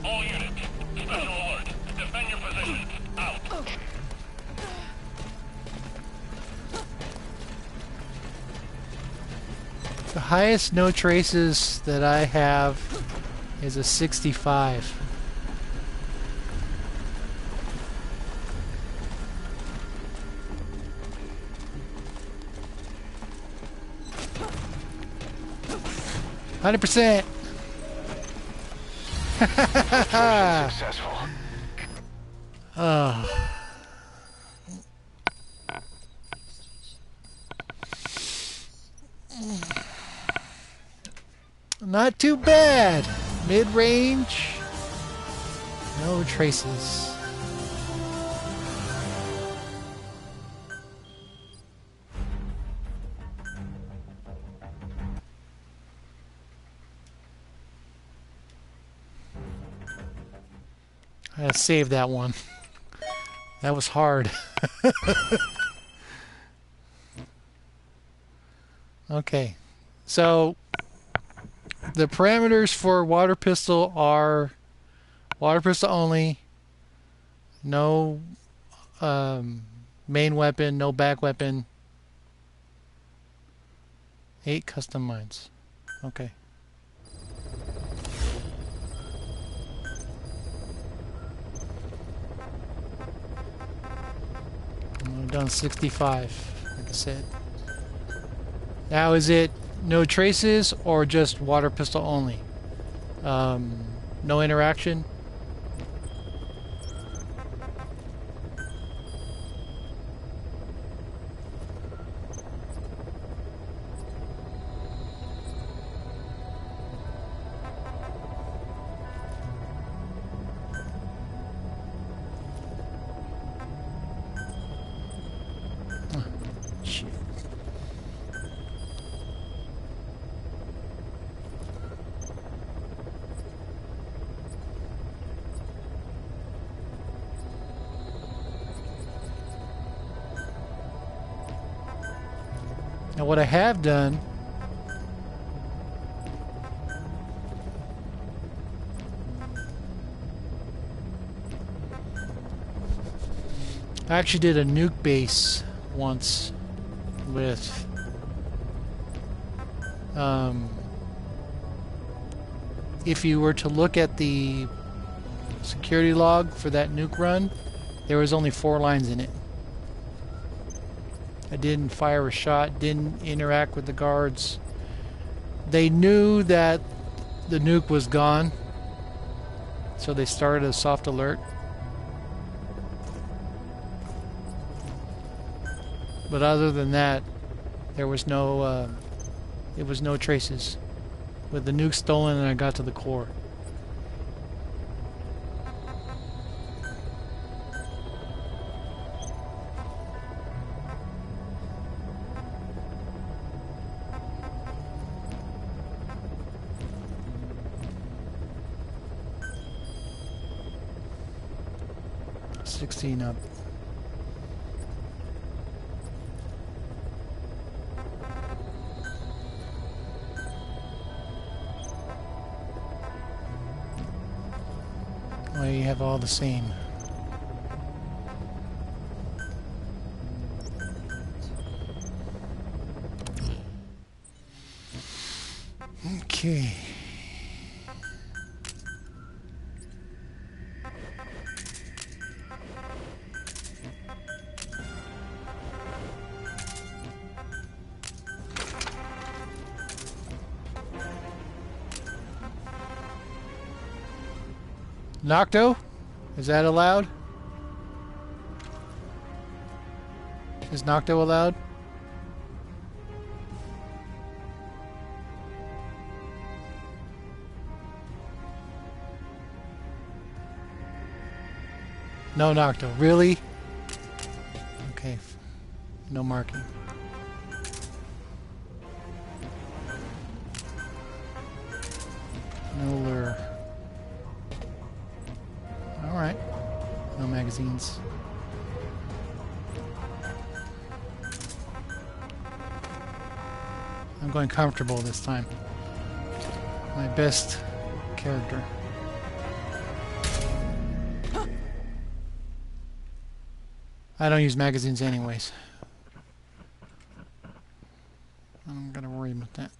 All units, special alert. Defend your positions. Out. The highest no traces that I have is a 65. %. Successful. Oh. Not too bad. Mid-range. No traces. I gotta save that one. That was hard. Okay. So the parameters for water pistol are water pistol only, no main weapon, no back weapon, 8 custom mines. Okay. I've done 65, like I said. Now is it no traces or just water pistol only? No interaction? Shit. Now what I have done I actually did a nuke base once with if you were to look at the security log for that nuke run, there was only 4 lines in it. I didn't fire a shot, didn't interact with the guards. They knew that the nuke was gone, so they started a soft alert. But other than that, there was no it was no traces. With the nuke stolen and I got to the core. 16 up. Well, you have all the same. Okay. Nocto? Is that allowed? Is Nocto allowed? No Nocto. Really? Okay. No marking. No lure. Alright. No magazines. I'm going comfortable this time. My best character. I don't use magazines anyways. I'm gonna worry about that.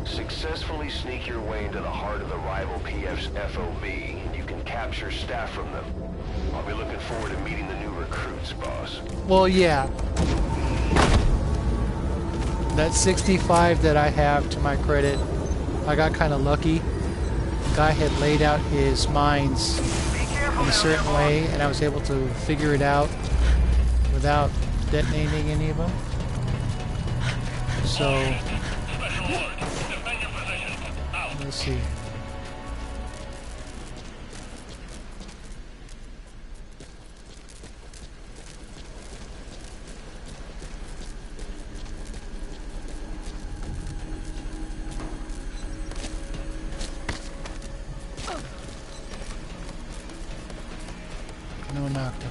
Successfully sneak your way into the heart of the rival PF's FOB, and you can capture staff from them. I'll be looking forward to meeting the new recruits, boss. Well, yeah. That 65 that I have, to my credit, I got kind of lucky. The guy had laid out his mines in a certain way, and I was able to figure it out without detonating any of them. So, let's see. No Nocto.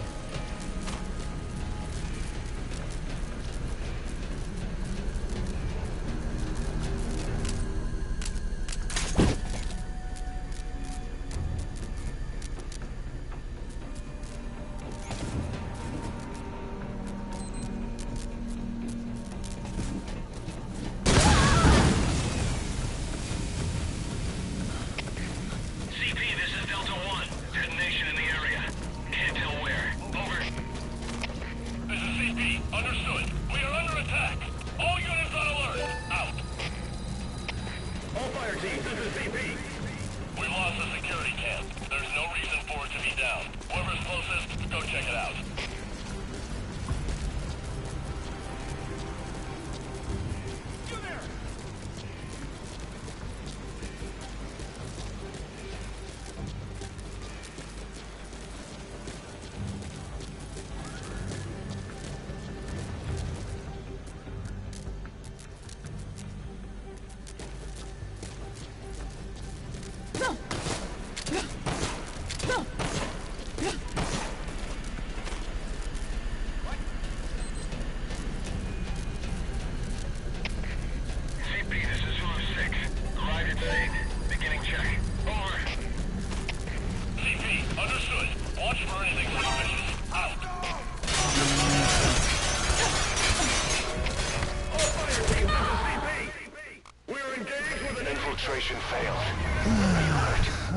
Infiltration failed.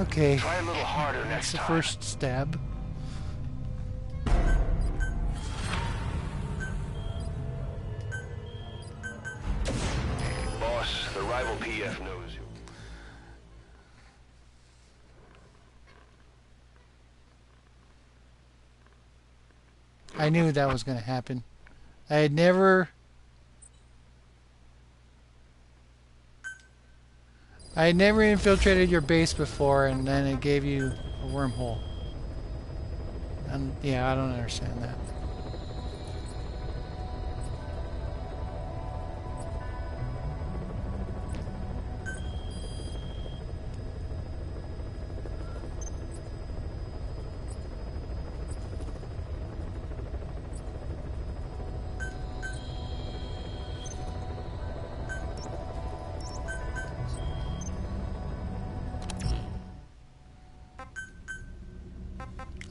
Okay. Try a little harder next That's the time. first stab. Boss, the rival PF knows you. I knew that was going to happen. I had never... I had never infiltrated your base before, and then it gave you a wormhole. And yeah, I don't understand that.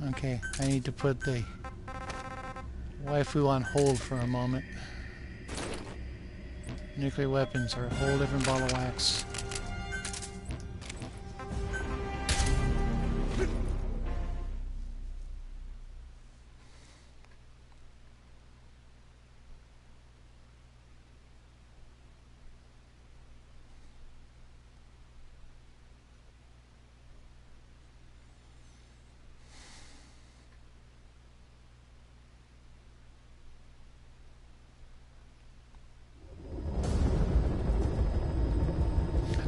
Okay, I need to put the waifu on hold for a moment. Nuclear weapons are a whole different ball of wax.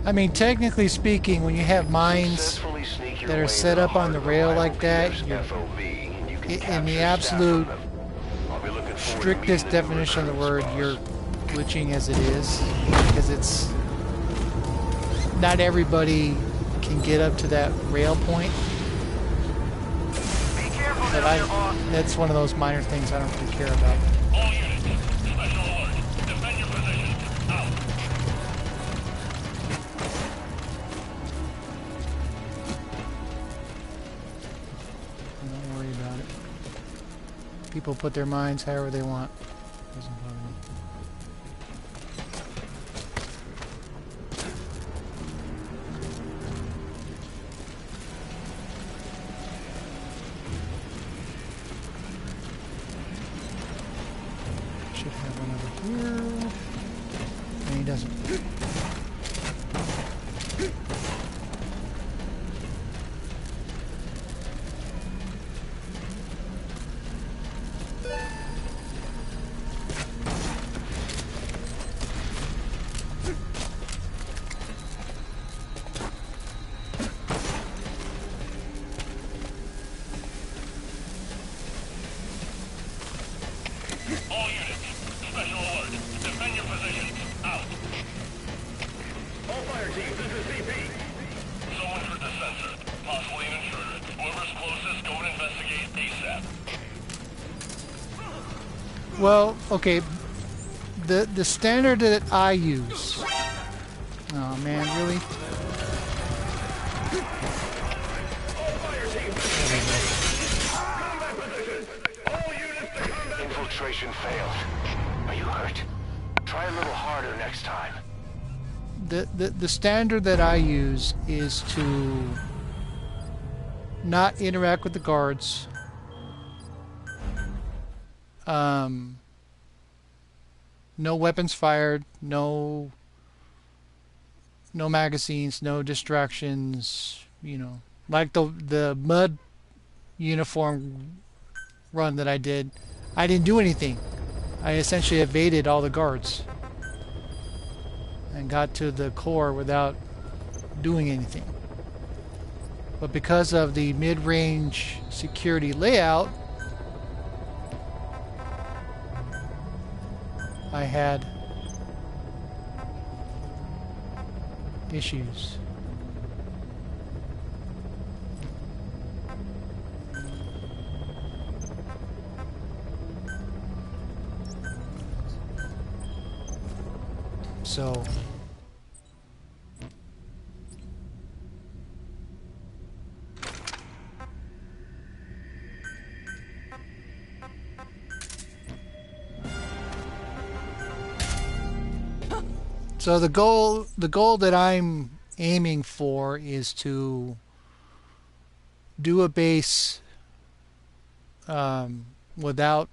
I mean, technically speaking, when you have mines that are set up on the rail like that, in the absolute strictest definition of the word, you're glitching as it is, because it's not everybody can get up to that rail point. But that's one of those minor things I don't really care about. All units, special alert. Defend your position. Out. Don't worry about it. People put their minds however they want. Doesn't bother me. Should have one over here. And he doesn't. All units, special alert. Defend your positions. Out. All fire teams, this is CP. Someone for the sensor. Possibly an intruder. Whoever's closest, go and investigate ASAP. Well, okay. The standard that I use. Oh man, really? All fire teams, combat positions. All units to combat. Infiltration failed. Are you hurt? Try a little harder next time. The standard that I use is to not interact with the guards. No weapons fired, no magazines, no distractions, you know. Like the mud uniform run that I did, I didn't do anything. I essentially evaded all the guards and got to the core without doing anything. But because of the mid-range security layout, I had issues. So the goal that I'm aiming for is to do a base without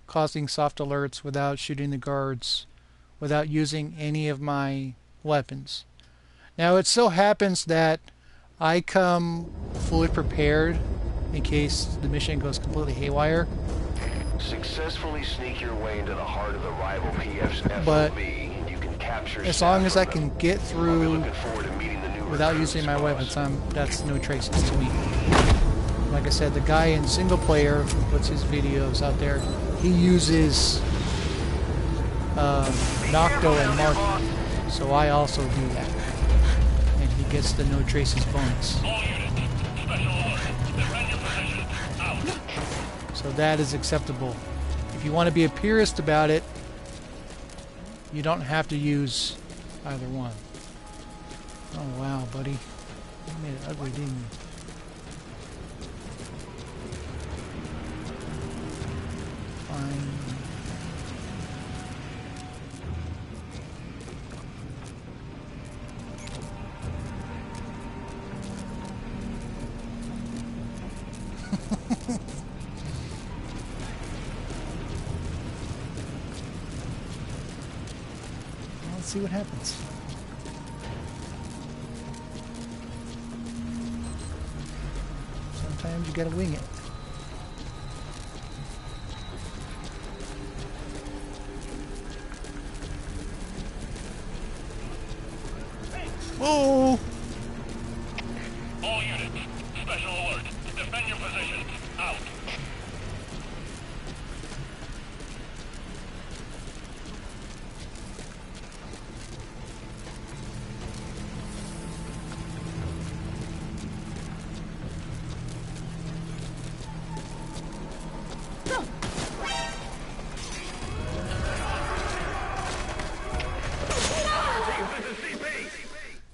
causing soft alerts, without shooting the guards, without using any of my weapons. Now it so happens that I come fully prepared in case the mission goes completely haywire. Successfully sneak your way into the heart of the rival PF's FOB, But and you can capture as staff long as I from can them. get I'll be through looking forward to meeting the new without recruits, using my boss. weapons, that's no traces to me. Like I said, the guy in single player who puts his videos out there, he uses Nocto and Mark, so I also do that. And he gets the no traces bonus. All units, special alert. Defend your position. Out. So that is acceptable. If you want to be a purist about it, you don't have to use either one. Oh wow, buddy. You made it ugly, didn't you? Fine. Let's see what happens. Sometimes you gotta wing it. Oh! All units, special alert. Defend your position. Out.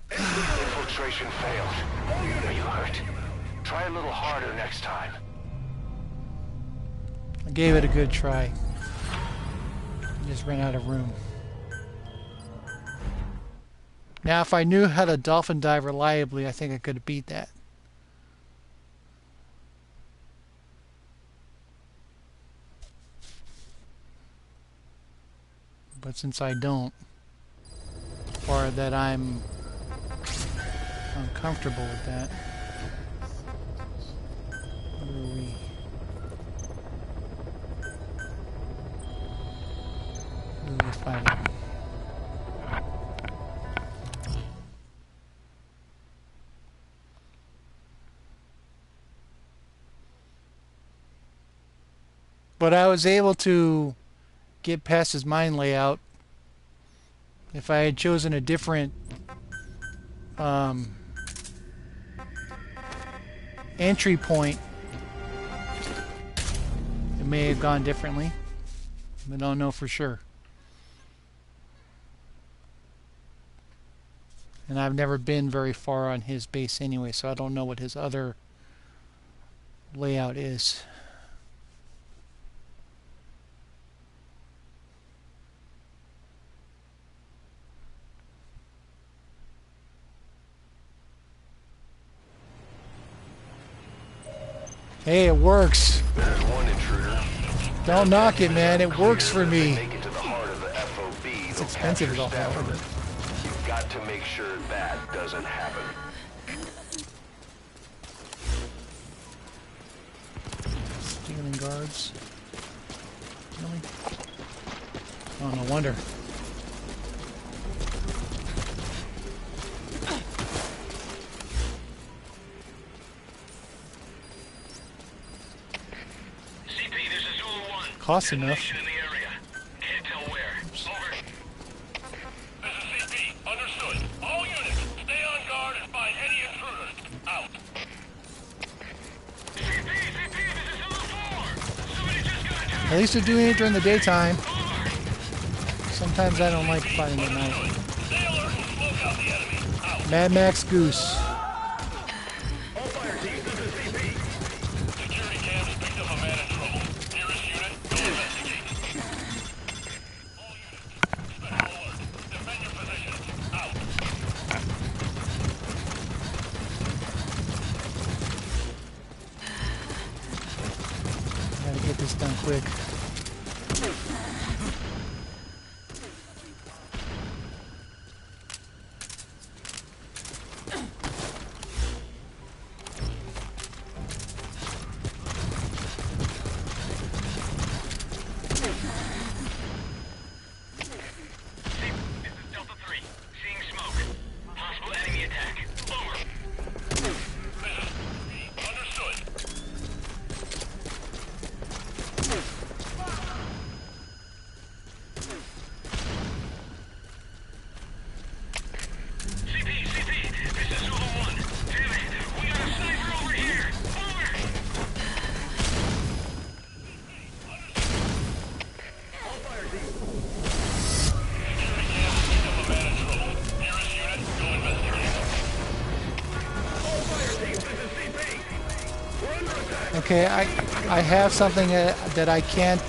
Infiltration failed. Are you hurt? Try a little harder next time. I gave it a good try. Just ran out of room. Now, if I knew how to dolphin dive reliably, I think I could have beat that. But since I don't, or that I'm uncomfortable with that, where are we? Who are we fighting? But I was able to get past his mine layout. If I had chosen a different entry point, it may have gone differently. I don't know for sure. And I've never been very far on his base anyway, so I don't know what his other layout is. Hey, it works. There's one intruder. Don't knock it, man. It works for me. Make it to the heart of the FOB. It's expensive as all hell. You've got to make sure that doesn't happen. Stealing guards. Really? Oh, no wonder. CP, this is Zulu 1. Costs enough. Detonation in the area. Can't tell where. Over. This is CP. Understood. All units, stay on guard and find any intruders. Out. CP, this is Zulu 4. Somebody just got attacked. At least they're doing it during the daytime. Sometimes I don't like fighting at night. Stay alert and smoke out the enemy. Out. Mad Max Goose. Security cams picked up a man in trouble. Nearest unit, go investigate. All units, special alert. Defend your positions. Out. Gotta get this done quick. This is Delta Okay, I have something that I can't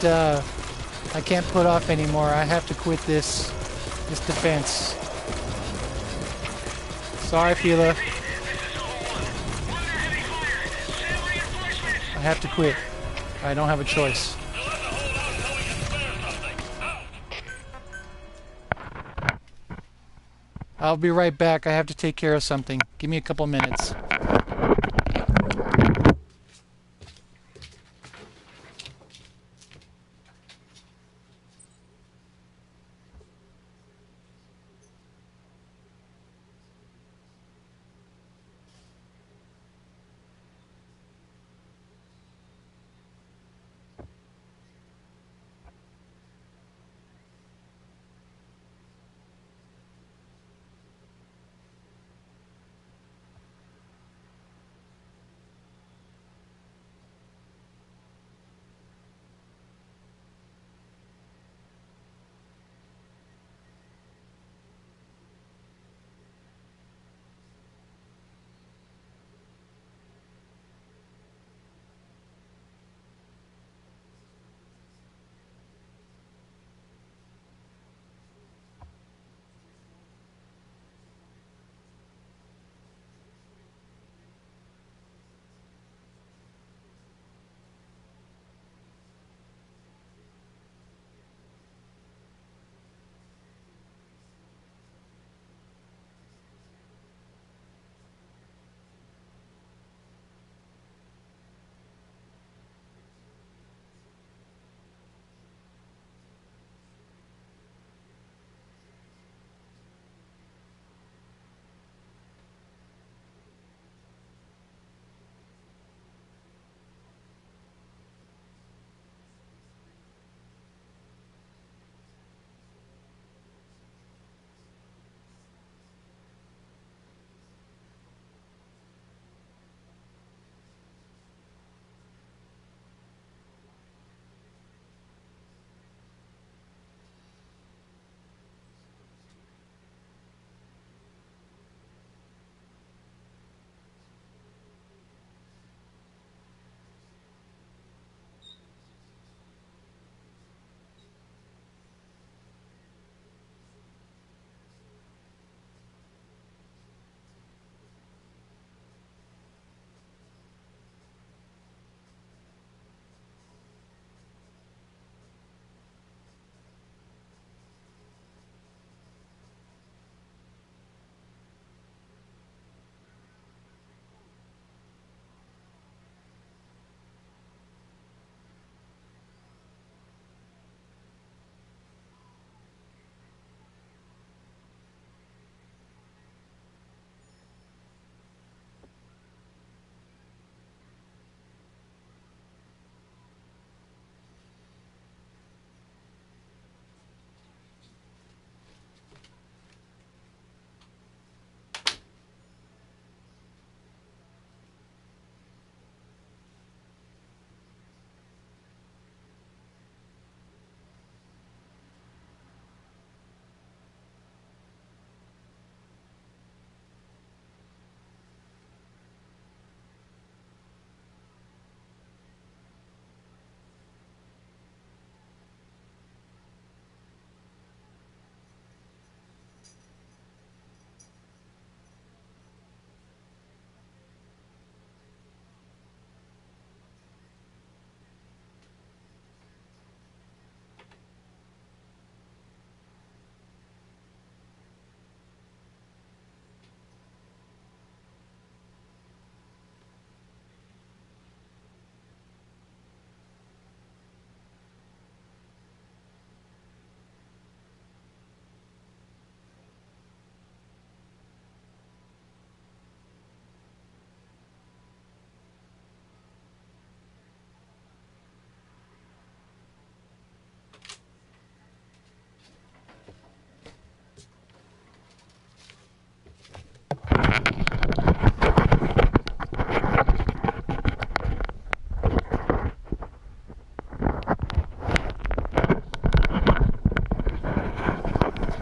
put off anymore. I have to quit this defense. Sorry, Fila. I have to quit. I don't have a choice. I'll be right back. I have to take care of something. Give me a couple minutes.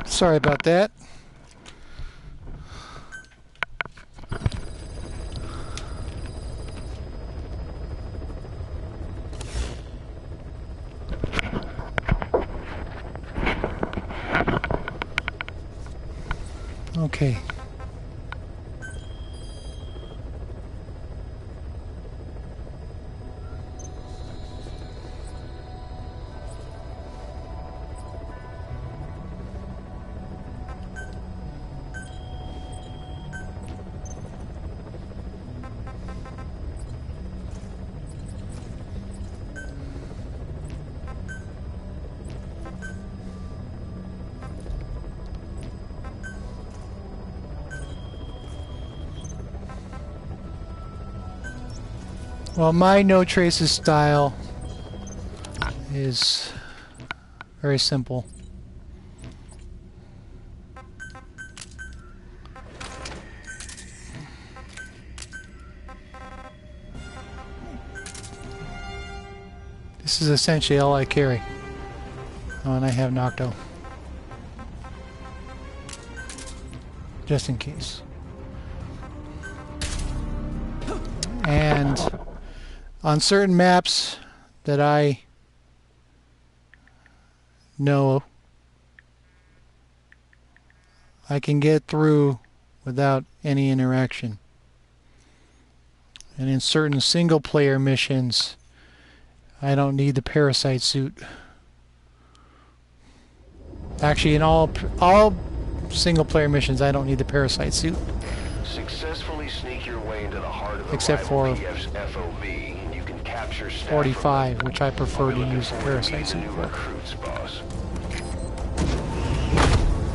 Sorry about that. Okay. Well, my no traces style is very simple. This is essentially all I carry. Oh, and I have Nocto. Just in case. And on certain maps that I know, I can get through without any interaction. And in certain single player missions, I don't need the parasite suit. Actually, in all single player missions, I don't need the parasite suit. Successfully sneak your way into the heart of the Except rival for PF's FOB, and you can capture staff 45, which I prefer to from them. use the parasite suit New for. recruits, boss.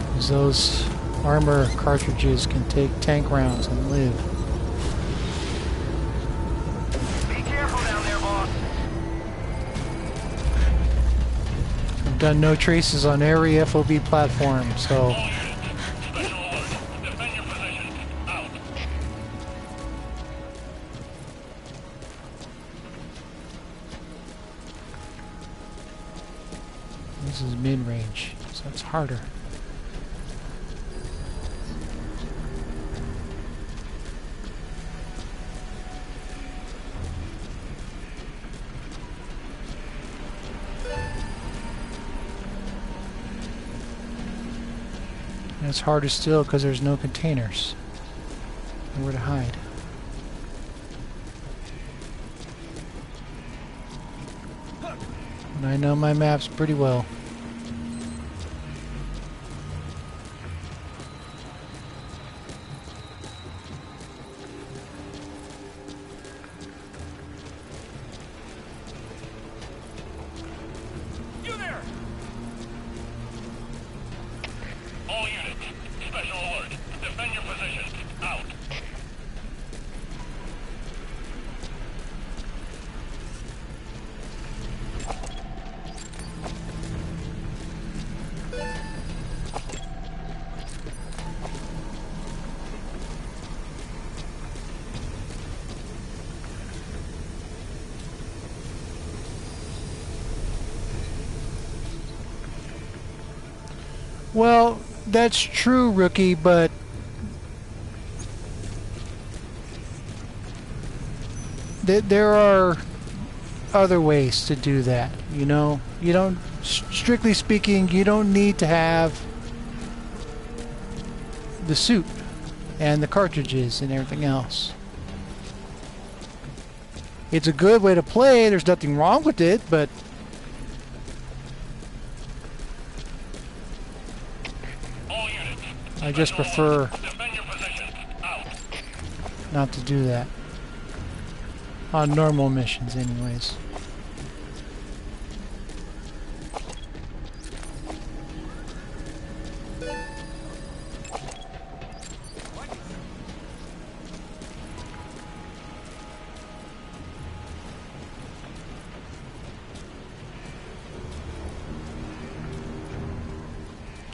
Because those armor cartridges can take tank rounds and live. Be careful down there, boss. I've done no traces on every FOB platform, so Special alert. Defend your position. Out. this is mid-range, so it's harder. And it's harder still because there's no containers. Nowhere to hide. And I know my maps pretty well. You there! All units. Special alert. Defend your position. Out. Well, that's true, Rookie, but there are other ways to do that, you know? You don't, strictly speaking, you don't need to have the suit and the cartridges and everything else. It's a good way to play, there's nothing wrong with it, but All units. I just Special prefer alert. Defend your position. Out. not to do that. On normal missions, anyways.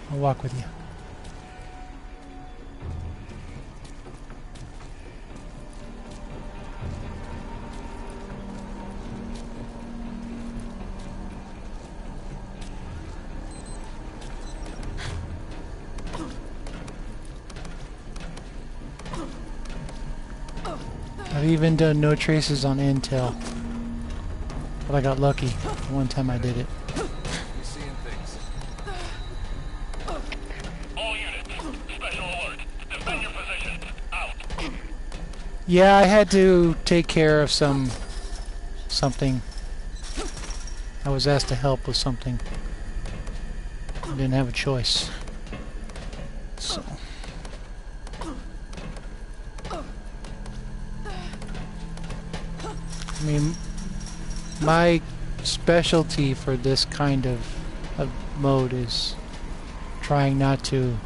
I'll walk with you. I've even done no traces on Intel. But I got lucky the one time I did it. All units. Special alert. Yeah, I had to take care of something. I was asked to help with something. I didn't have a choice. So. I mean, my specialty for this kind of mode is trying not to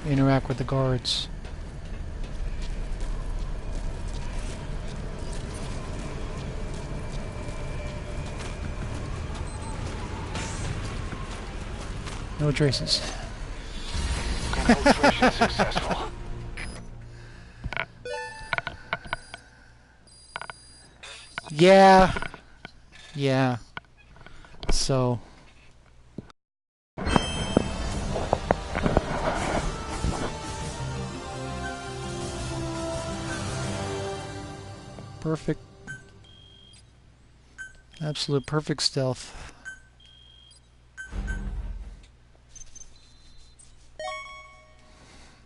interact with the guards. No traces. Infiltration successful. Yeah. Yeah. So. Perfect. Absolute perfect stealth.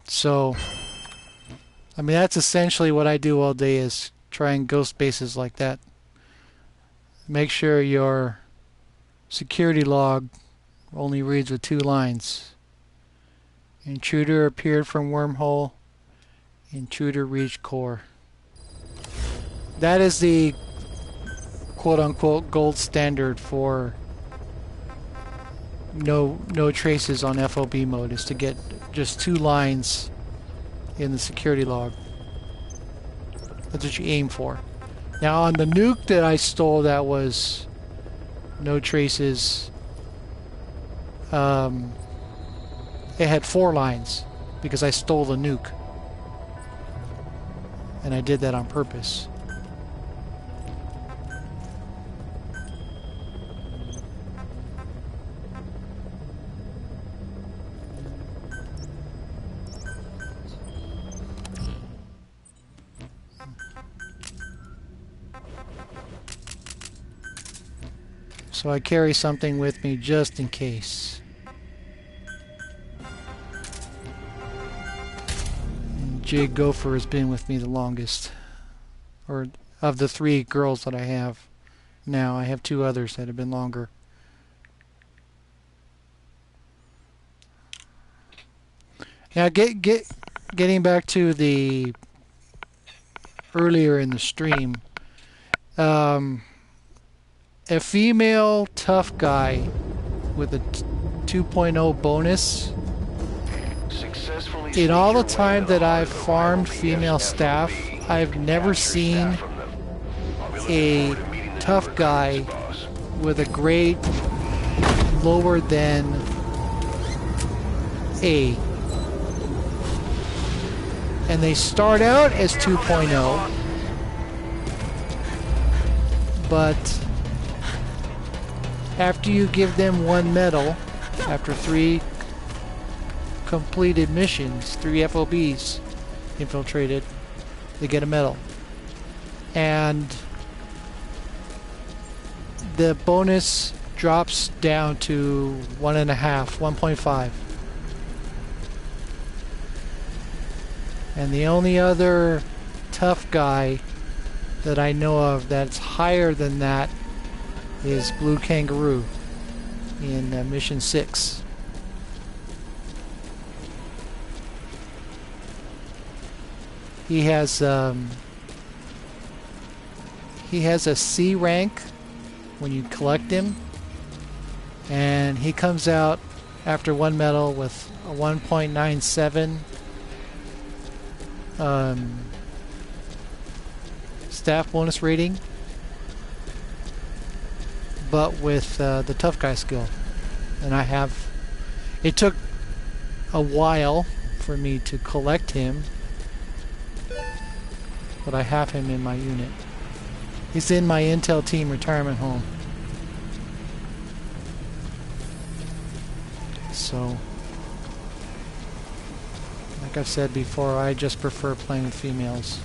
So, I mean, that's essentially what I do all day is try and go spaces like that. Make sure your security log only reads with 2 lines. Intruder appeared from wormhole. Intruder reached core. That is the quote-unquote gold standard for no traces on FOB mode, is to get just 2 lines in the security log. That's what you aim for. Now on the nuke that I stole that was no traces, it had 4 lines because I stole the nuke. And I did that on purpose. So I carry something with me just in case. And Jig Gopher has been with me the longest. Or of the 3 girls that I have now, I have 2 others that have been longer. Now getting back to the earlier in the stream, a female tough guy with a 2.0 bonus. In all the time that I've farmed female staff, I've never seen a tough guy with a grade lower than A. And they start out as 2.0, but after you give them 1 medal, after 3 completed missions, 3 FOBs infiltrated, they get a medal. And the bonus drops down to 1.5. And the only other tough guy that I know of that's higher than that is Blue Kangaroo in Mission 6. He has a C rank when you collect him, and he comes out after 1 medal with a 1.97 staff bonus rating, but with the tough guy skill. And it took a while for me to collect him, but I have him in my unit. He's in my Intel team retirement home. So, like I've said before, I just prefer playing with females.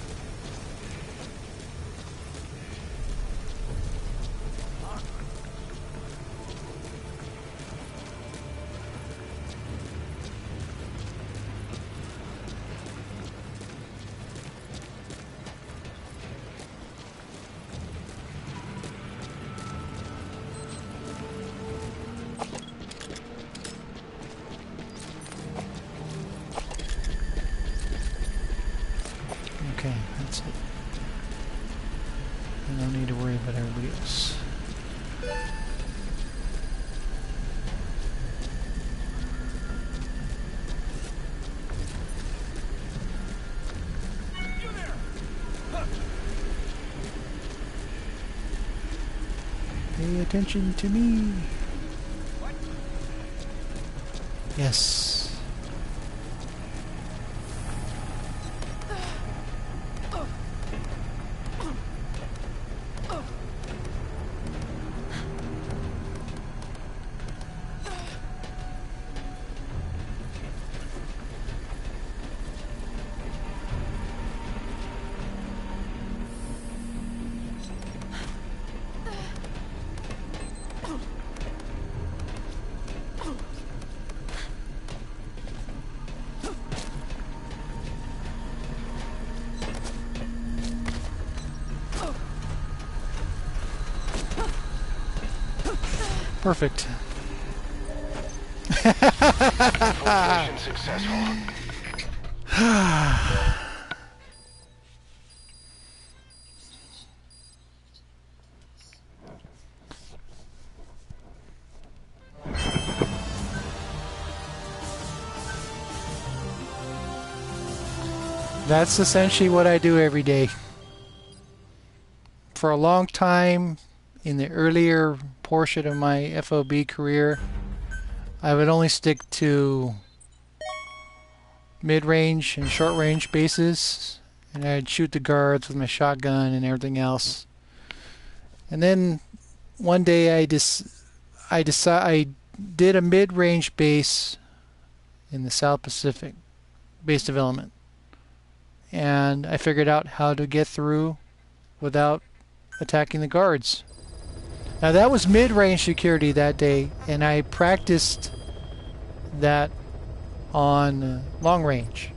attention to me. Yes. Perfect. Infiltration successful. That's essentially what I do every day. For a long time, in the earlier portion of my FOB career, I would only stick to mid-range and short-range bases, and I'd shoot the guards with my shotgun and everything else. And then one day I did a mid-range base in the South Pacific, base development, and I figured out how to get through without attacking the guards. Now that was mid-range security that day, and I practiced that on long range.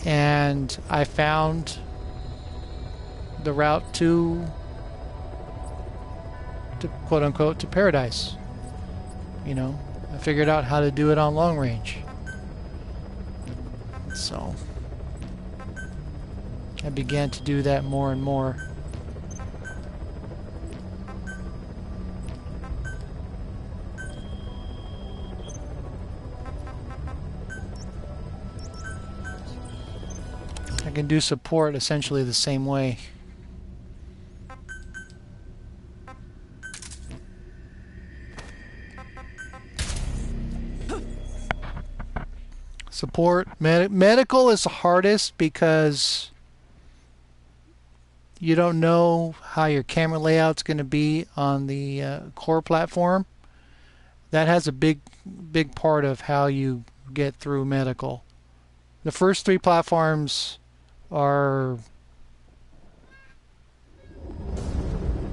And I found the route to quote unquote to paradise. You know, I figured out how to do it on long range. So I began to do that more and more. I can do support essentially the same way. Support. Medical is the hardest because you don't know how your camera layout's going to be on the core platform. That has a big part of how you get through medical. The first three platforms are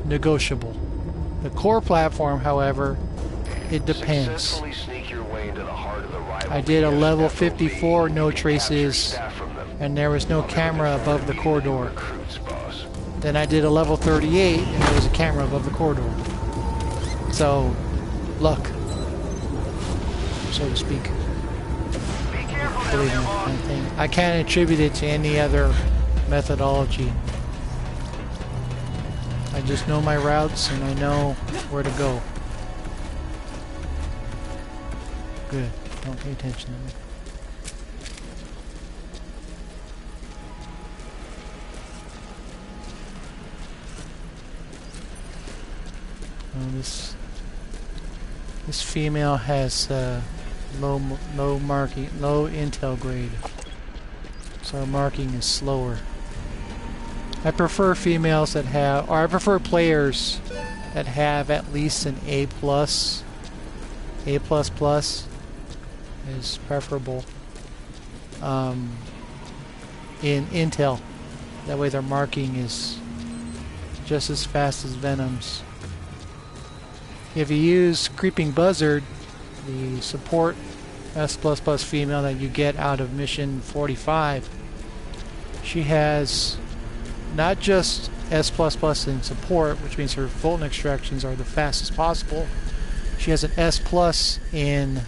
negotiable. The core platform, however, it depends. Successfully sneak your way into the heart of the rival I did a level PFS 54, no You can capture traces, staff from them. and there was no I'll be camera looking forward above the to meeting corridor. recruits, boss. Then I did a level 38, and there was a camera above the corridor. So, luck, so to speak. Be careful down Believe there, me, boss. kind of thing. I can't attribute it to any other methodology. I just know my routes and I know where to go. Good. Don't pay attention to me. Oh, this female has low intel grade, so our marking is slower. I prefer females that have, or I prefer players that have at least an A+. A++ is preferable in intel. That way their marking is just as fast as Venom's. If you use Creeping Buzzard, the support S++ female that you get out of mission 45, she has not just S++ in support, which means her Fulton extractions are the fastest possible. She has an S+ in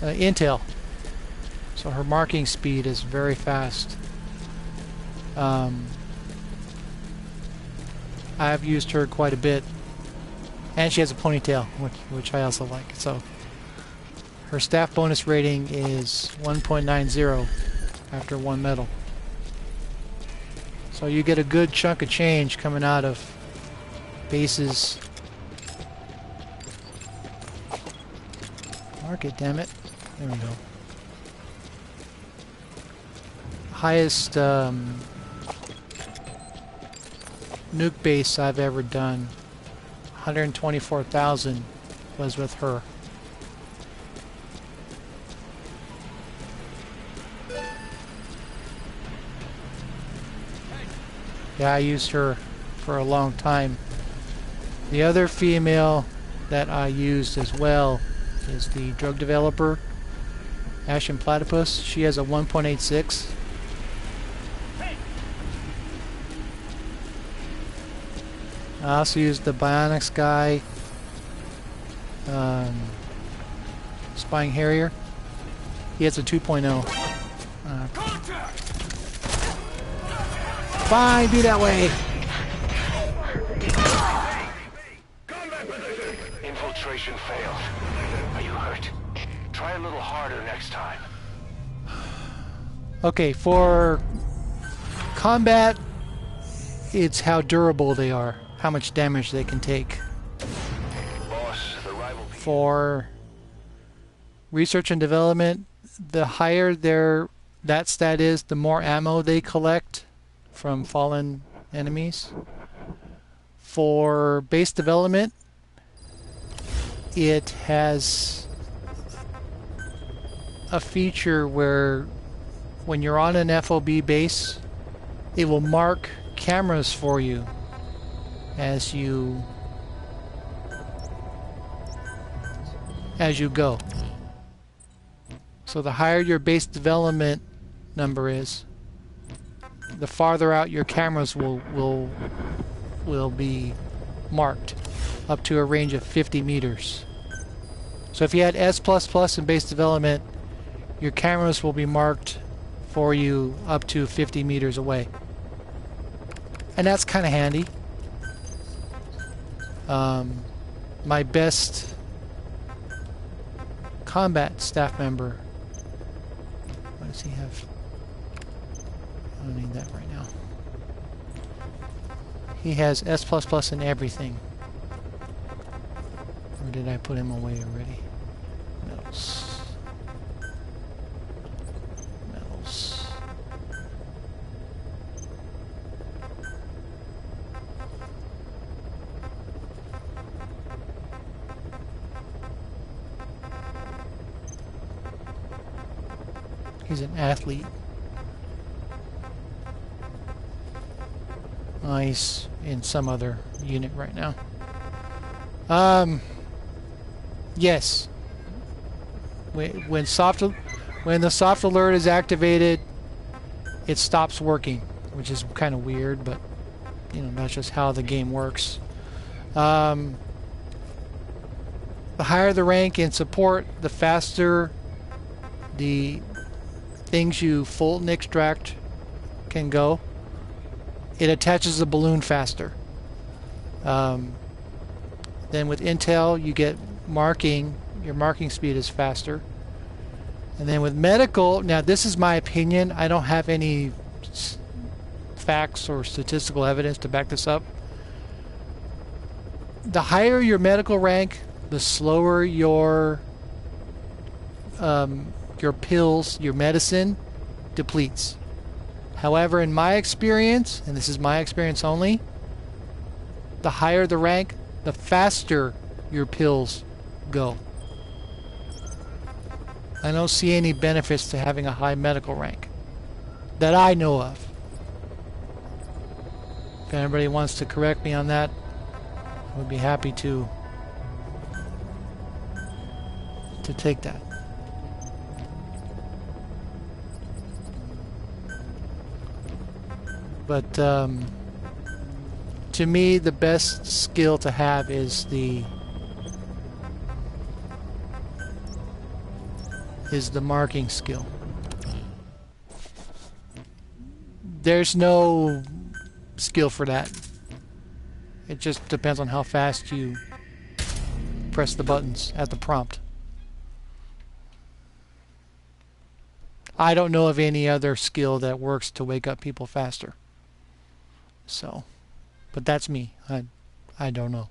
intel, so her marking speed is very fast. I've used her quite a bit, and she has a ponytail, which I also like. So her staff bonus rating is 1.90 after 1 medal. So you get a good chunk of change coming out of bases. Mark it, damn it. There we go. Highest nuke base I've ever done, 124,000, was with her. Yeah, I used her for a long time. The other female that I used as well is the drug developer, Ashen Platypus. She has a 1.86. I also used the Bionics guy, Spying Harrier. He has a 2.0. Fine, be that way. Infiltration failed. Are you hurt? Try a little harder next time. Okay, for combat, it's how durable they are, how much damage they can take. Boss, the rival... For research and development, the higher that stat is, the more ammo they collect from fallen enemies. For base development, it has a feature where when you're on an FOB base, it will mark cameras for you as you go. So the higher your base development number is, the farther out your cameras will be marked, up to a range of 50 meters. So if you had S++ in base development, your cameras will be marked for you up to 50 meters away. And that's kind of handy. My best combat staff member, what does he have? I don't need that right now. He has S++ in everything. Or did I put him away already? Metals. Metals. He's an athlete. He's in some other unit right now. Yes. When the soft alert is activated, it stops working, which is kind of weird, but you know, that's just how the game works. The higher the rank in support, the faster the things you Fulton extract can go. It attaches the balloon faster. Then with intel, you get marking. Your marking speed is faster. And then with medical, now this is my opinion. I don't have any facts or statistical evidence to back this up. The higher your medical rank, the slower your pills, your medicine depletes. However, in my experience, and this is my experience only, the higher the rank, the faster your pills go. I don't see any benefits to having a high medical rank that I know of. If anybody wants to correct me on that, I would be happy to take that. But to me, the best skill to have is the marking skill. There's no skill for that. It just depends on how fast you press the buttons at the prompt. I don't know of any other skill that works to wake up people faster. So, but that's me. I don't know.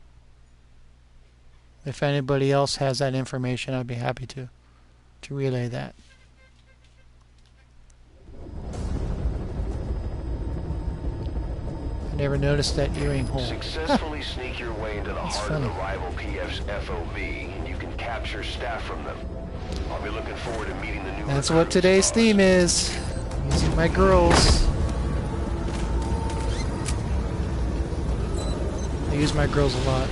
If anybody else has that information, I'd be happy to relay that. I never noticed that earring hole. Successfully sneak your way into the That's heart funny. of the rival PF's FOV, and you can capture staff from them. I'll be looking forward to meeting the new That's what recruits, today's boss. theme is. Using my girls. I use my girls a lot.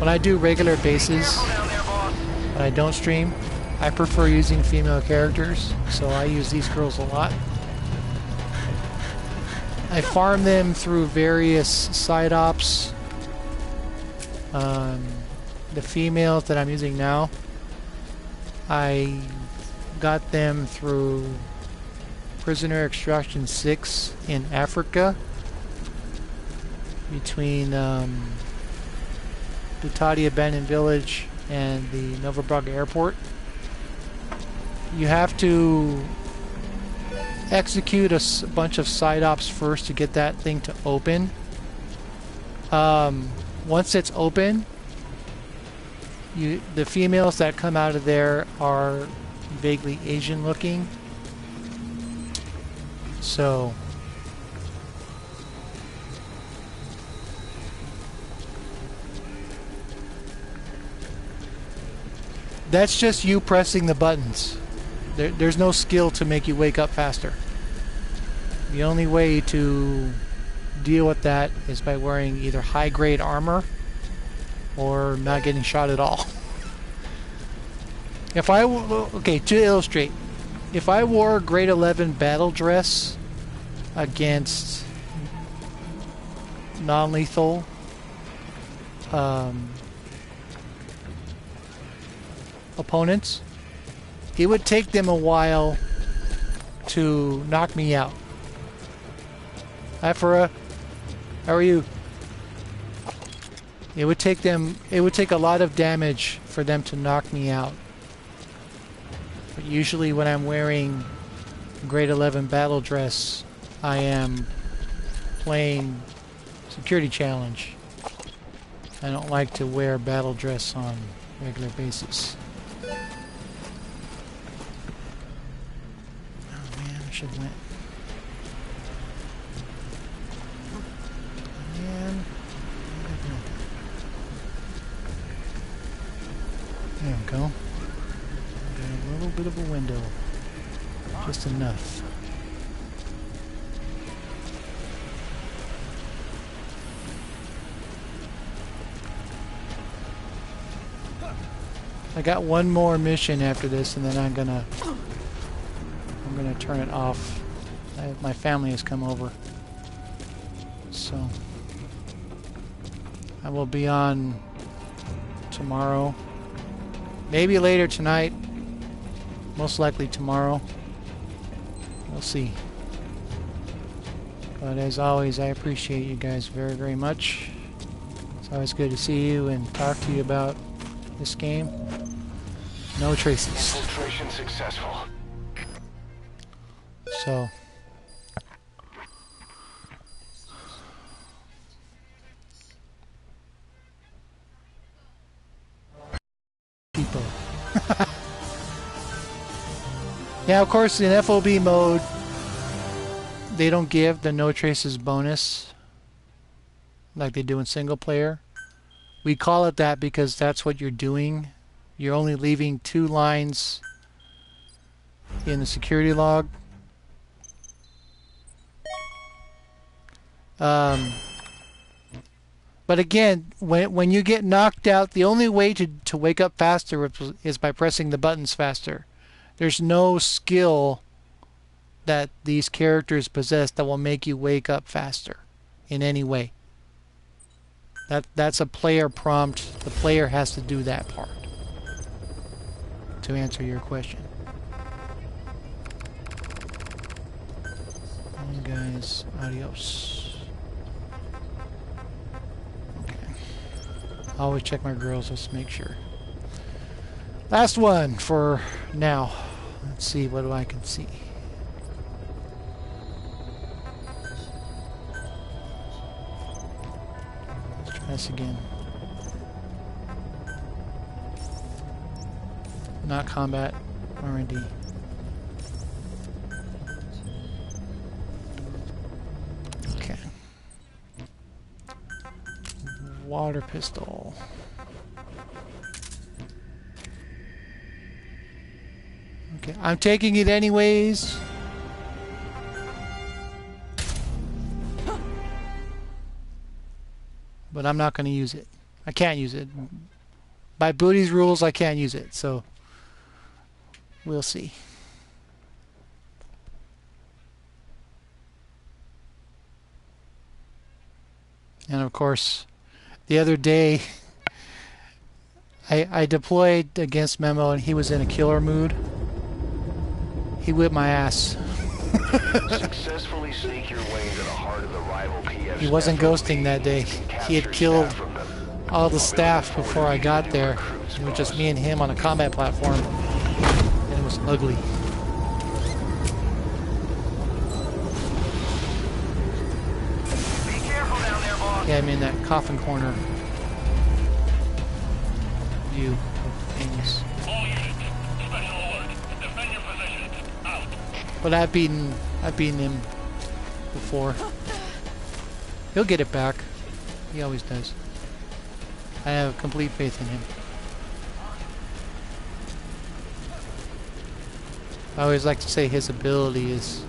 When I do regular bases, when I don't stream, I prefer using female characters, so I use these girls a lot. I farm them through various side ops. The females that I'm using now, I got them through Prisoner Extraction 6 in Africa, between the Tati Abandoned Village and the Nova Braga Airport. You have to execute a bunch of side ops first to get that thing to open. Once it's open, the females that come out of there are vaguely Asian looking. So that's just you pressing the buttons. There's no skill to make you wake up faster. The only way to deal with that is by wearing either high-grade armor or not getting shot at all. If I okay, to illustrate, if I wore grade 11 battle dress against non-lethal opponents, it would take them a while to knock me out. Hi, Farah. How are you? It would take a lot of damage for them to knock me out. But usually when I'm wearing grade 11 battle dress, I am playing security challenge. I don't like to wear battle dress on a regular basis. Should win. Man. There we go. Got a little bit of a window. Just enough. I got one more mission after this, and then I'm gonna turn it off. My family has come over, so I will be on tomorrow, maybe later tonight, most likely tomorrow. We'll see. But as always, I appreciate you guys very, very much. It's always good to see you and talk to you about this game. No traces. Infiltration successful. So people. Yeah, of course in FOB mode they don't give the no traces bonus like they do in single player. We call it that because that's what you're doing. You're only leaving 2 lines in the security log. But again, when you get knocked out, the only way to wake up faster is by pressing the buttons faster. There's no skill that these characters possess that will make you wake up faster in any way. That's a player prompt. The player has to do that part to answer your question. And guys, adios. Okay. I always check my girls just to make sure. Last one for now. Let's see what I can see. Let's try Press again. Not combat. R&D. Okay. Water pistol. Okay, I'm taking it anyways. But I'm not going to use it. I can't use it. By Booty's rules, I can't use it, so we'll see. And of course, the other day, I deployed against Memo and he was in a killer mood. He whipped my ass. Successfully sneak your way into the heart of the rival PF's. He wasn't ghosting that day. He had killed all the staff before I got there. It was just me and him on a combat platform. And it was ugly. Be careful down there, boss. Yeah, I'm in that coffin corner view of things. All units, special alert. Defend your positions. Out. But I've beaten him before. He'll get it back. He always does. I have complete faith in him. I always like to say his ability is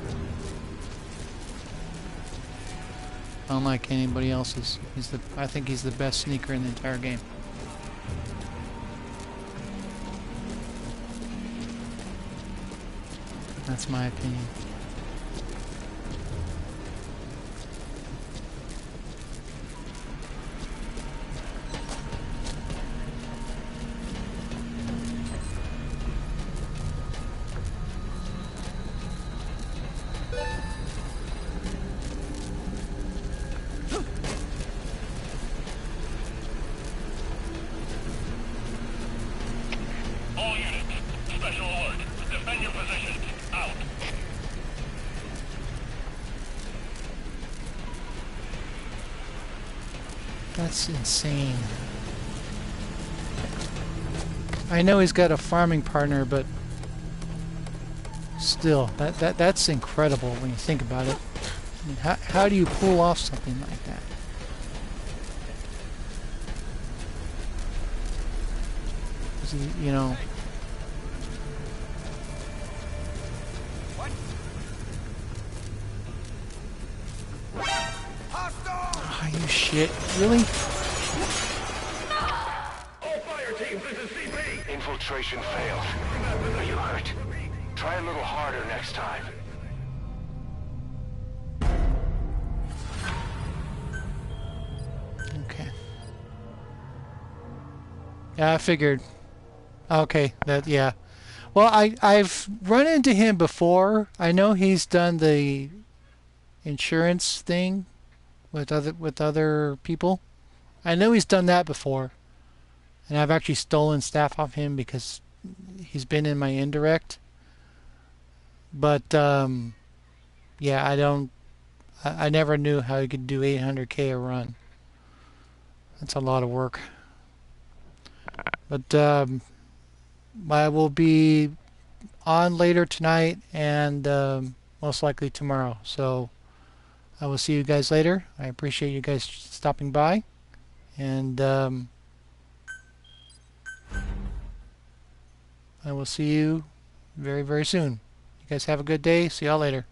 unlike anybody else's. I think he's the best sneaker in the entire game. That's my opinion. All units, special alert. Defend your positions. Out. That's insane. I know he's got a farming partner, but still, that's incredible when you think about it. I mean, how do you pull off something like that? You know. Are you shit? Really? All fire teams, this is CP. Infiltration failed. Are you hurt? Try a little harder next time. Okay. Yeah, I figured. Okay, yeah. Well, I've run into him before. I know he's done the insurance thing with other people. I know he's done that before. And I've actually stolen staff off him because he's been in my indirect. But yeah, I never knew how he could do 800k a run. That's a lot of work. But I will be on later tonight and most likely tomorrow. So I will see you guys later. I appreciate you guys stopping by. And I will see you very, very soon. You guys have a good day. See y'all later.